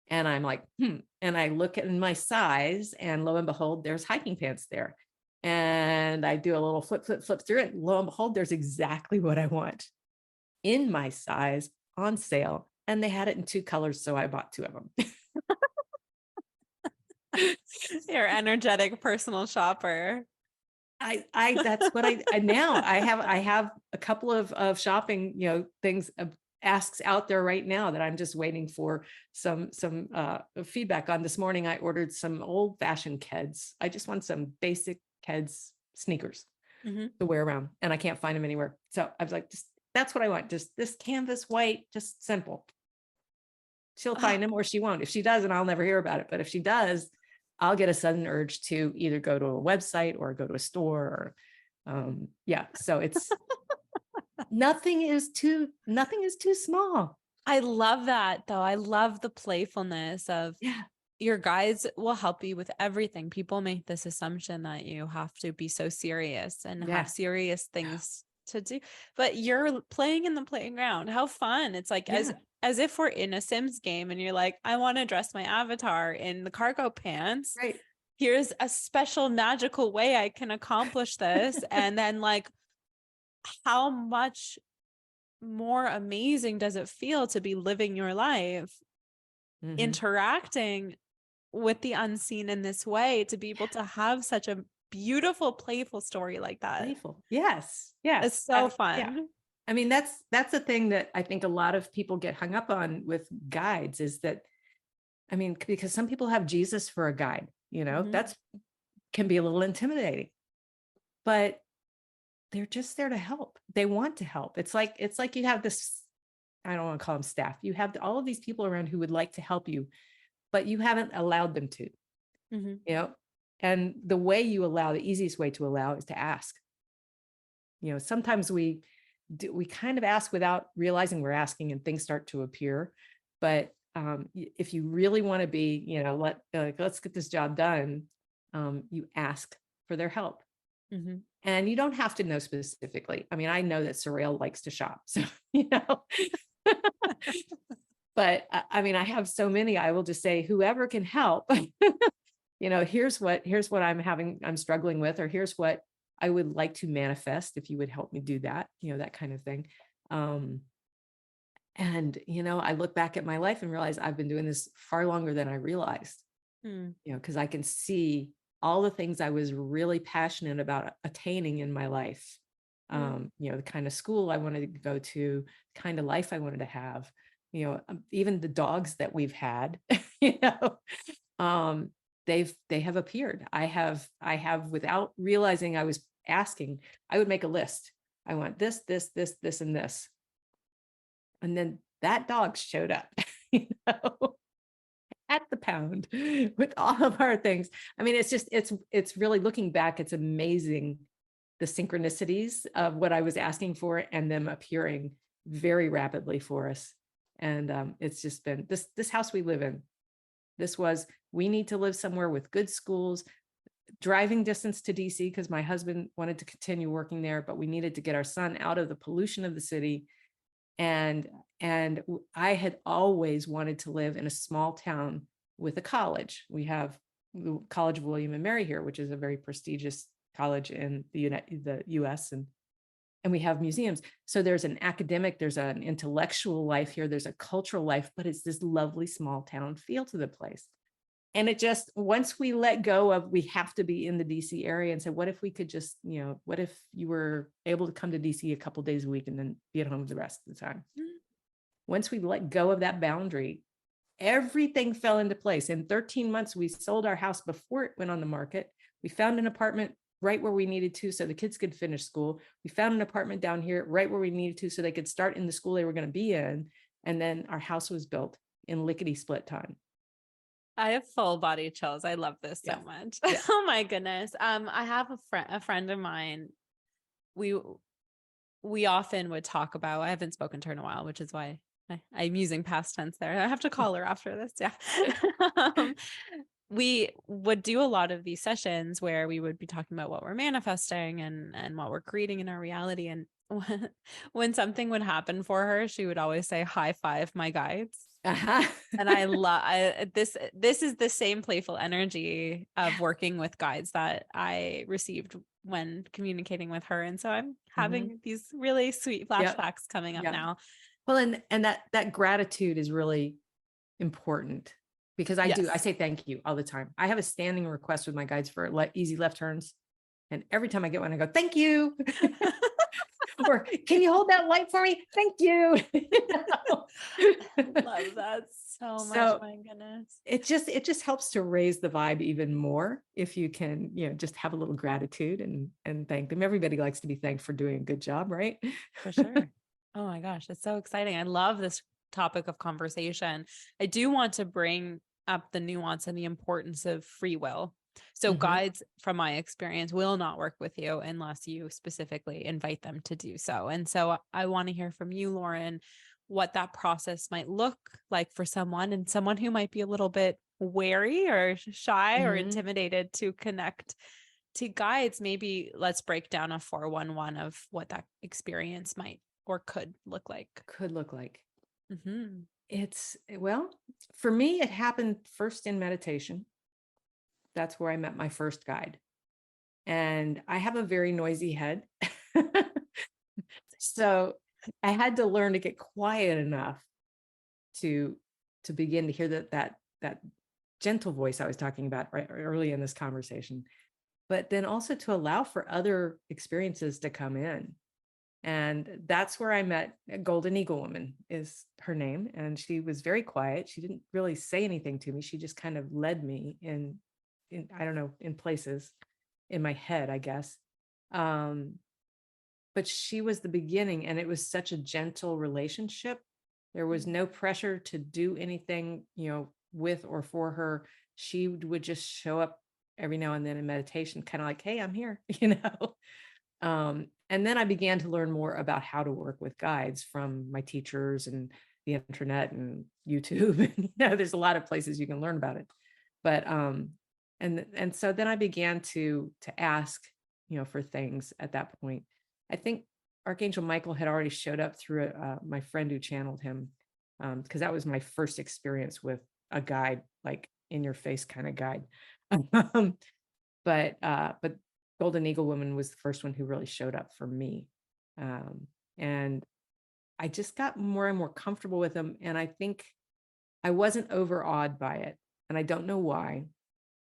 And I'm like, And I look at my size and lo and behold, there's hiking pants there. And I do a little flip through it. Lo and behold, there's exactly what I want in my size on sale. And they had it in 2 colors. So I bought 2 of them. Your energetic personal shopper. That's what I now I have a couple of shopping, things, asks out there right now that I'm just waiting for some feedback on. This morning, I ordered some old fashioned Keds. I just want some basic Keds sneakers to wear around, and I can't find them anywhere. So I was like, that's what I want. Just this canvas white, just simple. She'll find them or she won't. If she doesn't, I'll never hear about it. But if she does, I'll get a sudden urge to either go to a website or go to a store or, so it's nothing is too small. I love that though. I love the playfulness of your guides will help you with everything. People make this assumption that you have to be so serious and have serious things to do, but you're playing in the playground. How fun. It's like as if we're in a Sims game and you're like, I want to dress my avatar in the cargo pants. Right. Here's a special magical way I can accomplish this. And then like, how much more amazing does it feel to be living your life, interacting with the unseen in this way, to be able to have such a beautiful, playful story like that. Playful. Yes. It's so fun. Yeah. I mean, that's the thing that I think a lot of people get hung up on with guides is that, I mean, because some people have Jesus for a guide, that's can be a little intimidating, but they're just there to help. They want to help. It's like you have this, I don't want to call them staff. You have all of these people around who would like to help you, but you haven't allowed them to, and the easiest way to allow is to ask. Sometimes we kind of ask without realizing we're asking and things start to appear. But if you really want to be, let's get this job done, you ask for their help. And you don't have to know specifically. I mean, I know that Sorrel likes to shop, so, but I mean, I have so many, I will just say, whoever can help, here's what I'm struggling with, or here's what I would like to manifest if you would help me do that, that kind of thing. And, I look back at my life and realize I've been doing this far longer than I realized, because I can see all the things I was really passionate about attaining in my life. The kind of school I wanted to go to, the kind of life I wanted to have, even the dogs that we've had, they have appeared. I have without realizing I was asking, I would make a list. I want this, and this. And then that dog showed up, at the pound with all of our things. I mean, it's really, looking back, it's amazing the synchronicities of what I was asking for and them appearing very rapidly for us. And it's just been this house we live in. We need to live somewhere with good schools, driving distance to DC because my husband wanted to continue working there, but we needed to get our son out of the pollution of the city. And I had always wanted to live in a small town with a college. We have the College of William and Mary here, which is a very prestigious college in the US, and we have museums. So there's an academic, there's an intellectual life here, there's a cultural life, but it's this lovely small town feel to the place. And it just, once we let go of, we have to be in the DC area, and say, what if we could just, what if you were able to come to DC a couple days a week and then be at home the rest of the time? Once we let go of that boundary, everything fell into place. In 13 months, we sold our house before it went on the market. We found an apartment right where we needed to so the kids could finish school. We found an apartment down here right where we needed to so they could start in the school they were going to be in. And then our house was built in lickety split time. I have full body chills. I love this so much. Yeah. Oh my goodness. I have a friend of mine. We often would talk about, I haven't spoken to her in a while, which is why I'm using past tense there. I have to call her after this. Yeah. We would do a lot of these sessions where we would be talking about what we're manifesting and what we're creating in our reality. And when something would happen for her, she would always say, high five my guides. Uh-huh. And I love this. This is the same playful energy of working with guides that I received when communicating with her. And so I'm having these really sweet flashbacks coming up now. Well, and that gratitude is really important, because I say thank you all the time. I have a standing request with my guides for easy left turns. And every time I get one, I go, thank you. Or can you hold that light for me? Thank you. Love that so much. My goodness. It just helps to raise the vibe even more if you can, just have a little gratitude and thank them. Everybody likes to be thanked for doing a good job, right? For sure. Oh my gosh, it's so exciting. I love this topic of conversation. I do want to bring up the nuance and the importance of free will. So guides, from my experience, will not work with you unless you specifically invite them to do so. And so I want to hear from you, Laurin, what that process might look like for someone, and someone who might be a little bit wary or shy or intimidated to connect to guides. Maybe let's break down a 411 of what that experience might or could look like. It's, well, for me, it happened first in meditation. That's where I met my first guide. And I have a very noisy head. So I had to learn to get quiet enough to begin to hear that gentle voice I was talking about right early in this conversation, but then also to allow for other experiences to come in. And that's where I met Golden Eagle Woman is her name. And she was very quiet. She didn't really say anything to me. She just kind of led me in I don't know, in places in my head, I guess. But she was the beginning, and it was such a gentle relationship. There was no pressure to do anything, with or for her. She would just show up every now and then in meditation, kind of like, hey, I'm here, And then I began to learn more about how to work with guides from my teachers and the internet and YouTube. And, there's a lot of places you can learn about it. But, and so then I began to ask, for things at that point. I think Archangel Michael had already showed up through my friend who channeled him, because that was my first experience with a guide, like in your face kind of guide. But Golden Eagle Woman was the first one who really showed up for me. And I just got more and more comfortable with them. And I think I wasn't overawed by it. And I don't know why,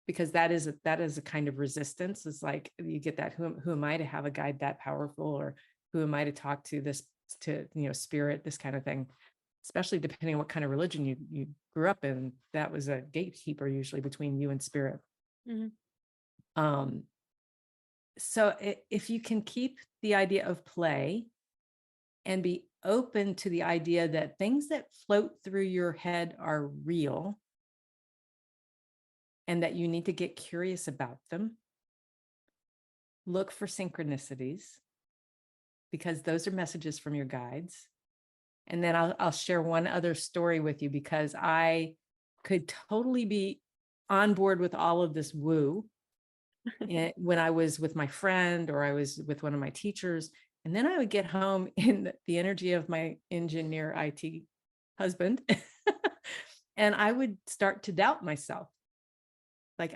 because that is a kind of resistance. It's like, you get that, who am I to have a guide that powerful, or who am I to talk to this, to, spirit, this kind of thing, especially depending on what kind of religion you grew up in. That was a gatekeeper usually between you and spirit. So if you can keep the idea of play and be open to the idea that things that float through your head are real, and that you need to get curious about them, look for synchronicities, because those are messages from your guides. And then I'll share one other story with you, because I could totally be on board with all of this woo when I was with my friend, or I was with one of my teachers. And then I would get home in the energy of my engineer IT husband, and I would start to doubt myself. Like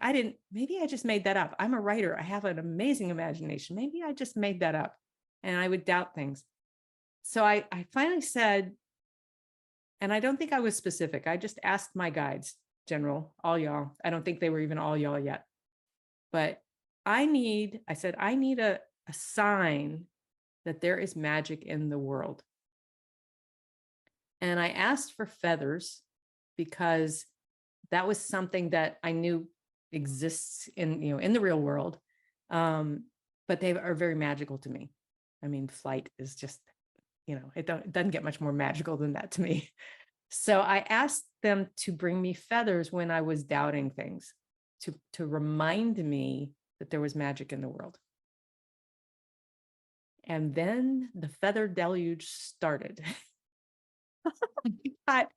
maybe I just made that up. I'm a writer. I have an amazing imagination. Maybe I just made that up. And I would doubt things. So I finally said, and I don't think I was specific. I just asked my guides, general, all y'all. I don't think they were even all y'all yet. But I said, I need a sign that there is magic in the world. And I asked for feathers because that was something that I knew exists in the real world. But they are very magical to me. I mean, flight is just, it doesn't get much more magical than that to me. So I asked them to bring me feathers when I was doubting things, to remind me that there was magic in the world. And then the feather deluge started. I got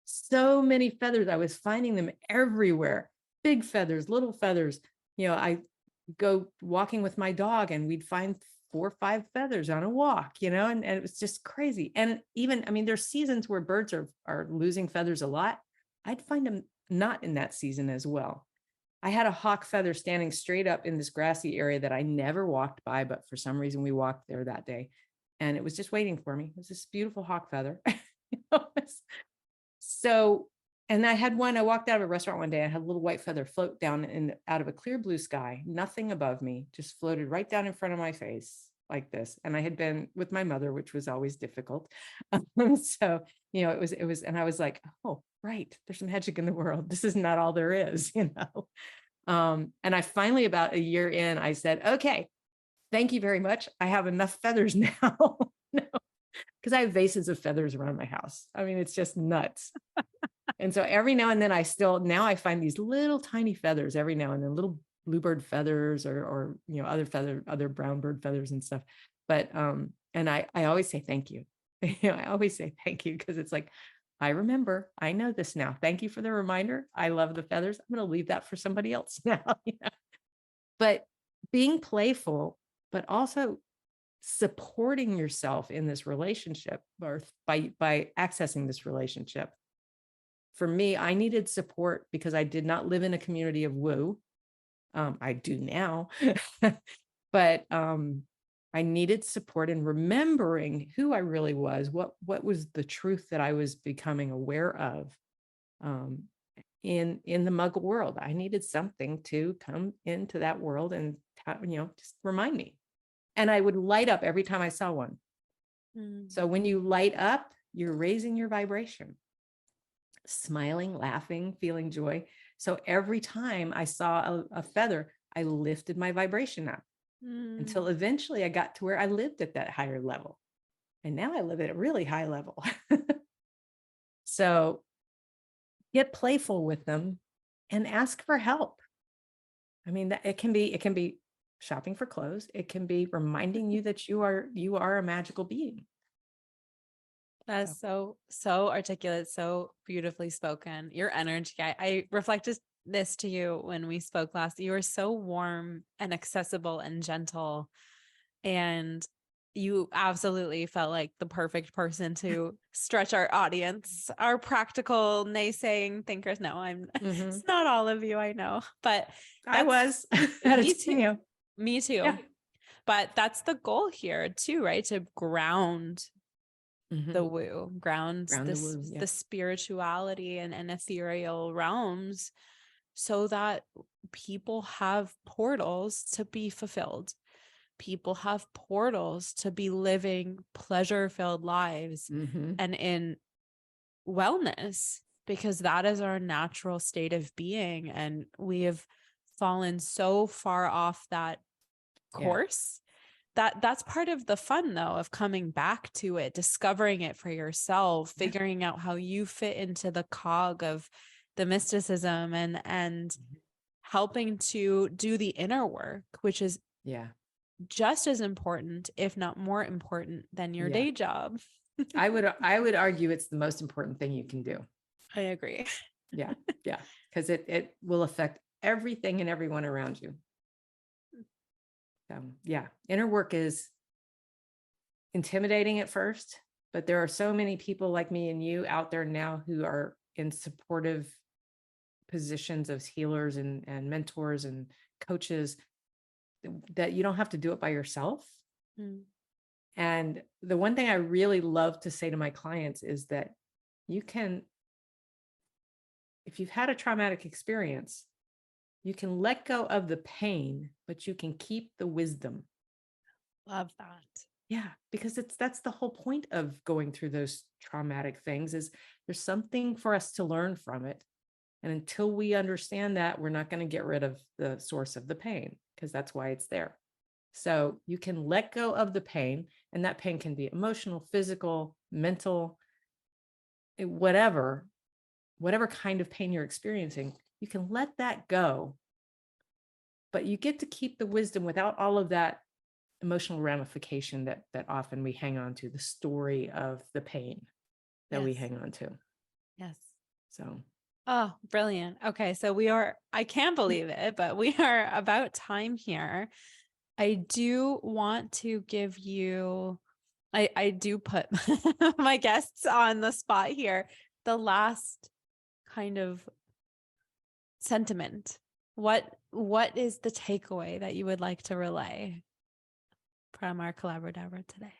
so many feathers. I was finding them everywhere. Big feathers, little feathers. I go walking with my dog and we'd find 4 or 5 feathers on a walk, and it was just crazy. And even, I mean, there's seasons where birds are losing feathers a lot. I'd find them not in that season as well. I had a hawk feather standing straight up in this grassy area that I never walked by, but for some reason we walked there that day and it was just waiting for me. It was this beautiful hawk feather. So, and I walked out of a restaurant one day, I had a little white feather float down out of a clear blue sky, nothing above me, just floated right down in front of my face like this. And I had been with my mother, which was always difficult. So, it was, and I was like, oh, right, there's some magic in the world. This is not all there is, And I finally, about a year in, I said, okay, thank you very much. I have enough feathers now. No, because I have vases of feathers around my house. I mean, it's just nuts. And so every now and then now I find these little tiny feathers every now and then, little bluebird feathers or other brown bird feathers and stuff. But, and I always say, thank you. I always say thank you because it's like, I remember, I know this now. Thank you for the reminder. I love the feathers. I'm going to leave that for somebody else now. But being playful, but also supporting yourself in this relationship or by accessing this relationship. For me, I needed support because I did not live in a community of woo. I do now, but I needed support in remembering who I really was, what was the truth that I was becoming aware of in the Muggle world. I needed something to come into that world and just remind me. And I would light up every time I saw one. So when you light up, you're raising your vibration, smiling, laughing, feeling joy. So every time I saw a feather, I lifted my vibration up until eventually I got to where I lived at that higher level. And now I live at a really high level. So get playful with them and ask for help. I mean, it can be shopping for clothes. It can be reminding you that you are a magical being. That's so articulate, so beautifully spoken. Your energy, I reflected this to you when we spoke last. You were so warm and accessible and gentle, and you absolutely felt like the perfect person to stretch our audience, our practical naysaying thinkers. No, it's not all of you, I know, but I was. me too. Me too. Yeah. But that's the goal here too, right? To ground the woo, ground the spirituality and ethereal realms so that people have portals to be fulfilled. People have portals to be living pleasure-filled lives and in wellness, because that is our natural state of being. And we have fallen so far off that course. That's part of the fun, though, of coming back to it, discovering it for yourself, figuring out how you fit into the cog of the mysticism and helping to do the inner work, which is just as important, if not more important, than your day job. I would argue it's the most important thing you can do. I agree. Yeah. Because it will affect everything and everyone around you. Inner work is intimidating at first, but there are so many people like me and you out there now who are in supportive positions as healers and mentors and coaches, that you don't have to do it by yourself. Mm. And the one thing I really love to say to my clients is that you can, if you've had a traumatic experience, you can let go of the pain, but you can keep the wisdom. Love that. Yeah, because that's the whole point of going through those traumatic things, is there's something for us to learn from it. And until we understand that, we're not going to get rid of the source of the pain, because that's why it's there. So you can let go of the pain, and that pain can be emotional, physical, mental, whatever kind of pain you're experiencing, you can let that go. But you get to keep the wisdom without all of that emotional ramification that often we hang on to, the story of the pain that we Yes. hang on to. Yes. So, Oh, brilliant. Okay. So we are, I can't believe it, but we are about time here. I do want to give you, I do put my guests on the spot here. The last kind of sentiment. What is the takeaway that you would like to relay from our collaborator today?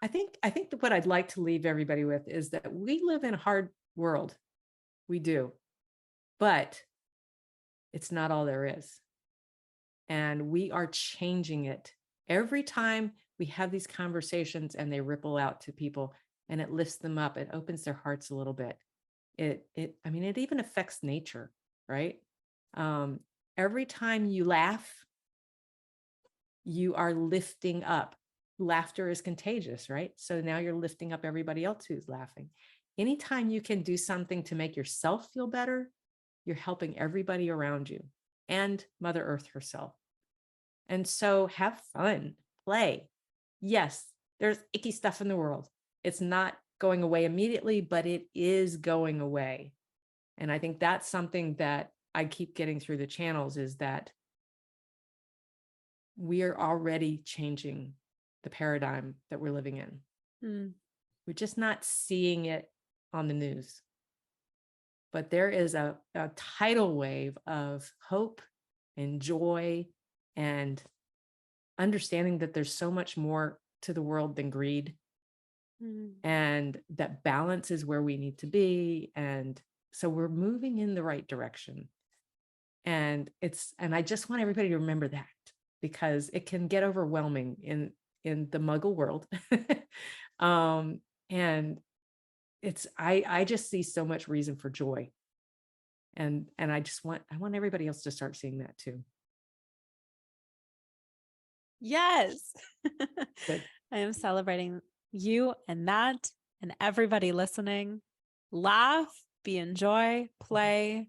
I think that what I'd like to leave everybody with is that we live in a hard world. We do. But it's not all there is. And we are changing it. Every time we have these conversations and they ripple out to people and it lifts them up, it opens their hearts a little bit. I mean, it even affects nature, right? Every time you laugh, you are lifting up. Laughter is contagious, right? So now you're lifting up everybody else who's laughing. Anytime you can do something to make yourself feel better, you're helping everybody around you and Mother Earth herself. And so have fun, play. Yes, there's icky stuff in the world. It's not going away immediately, but it is going away. And I think that's something that I keep getting through the channels, is that we are already changing the paradigm that we're living in. Mm. We're just not seeing it on the news. But there is a tidal wave of hope and joy and understanding that there's so much more to the world than greed, and that balance is where we need to be. And so we're moving in the right direction. And I just want everybody to remember that, because it can get overwhelming in the muggle world. And I just see so much reason for joy. And I want everybody else to start seeing that too. Yes. Good. I am celebrating you and that and everybody listening. Laugh, be in joy, play,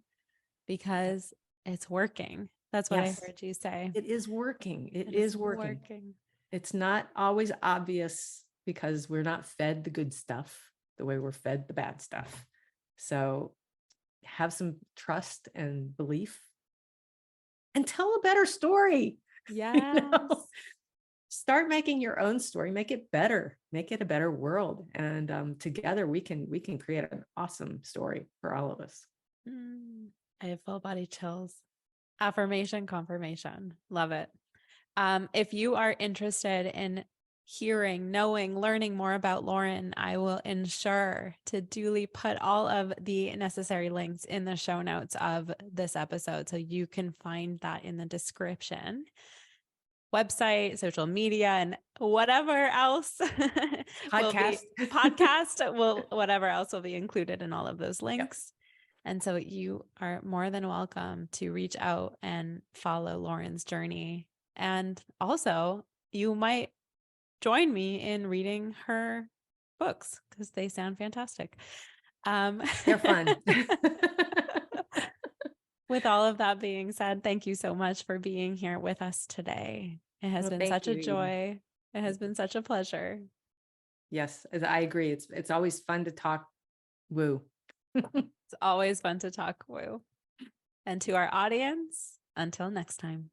because it's working. That's what I Yes, heard you say. it is working. It It's is working. It's not always obvious because we're not fed the good stuff the way we're fed the bad stuff. So have some trust and belief and tell a better story. Yes. You know? Start making your own story, make it better, make it a better world. And together we can create an awesome story for all of us. I have full body chills. Affirmation, confirmation. Love it. If you are interested in hearing, knowing, learning more about Laurin, I will ensure to duly put all of the necessary links in the show notes of this episode, so you can find that in the description. Website, social media, and whatever else whatever else will be included in all of those links. Yep. And so you are more than welcome to reach out and follow Laurin's journey. And also, you might join me in reading her books because they sound fantastic. They're fun. With all of that being said, thank you so much for being here with us today. It has been such a joy. It has been such a pleasure. Yes, I agree. It's always fun to talk woo. It's always fun to talk woo. And to our audience, until next time.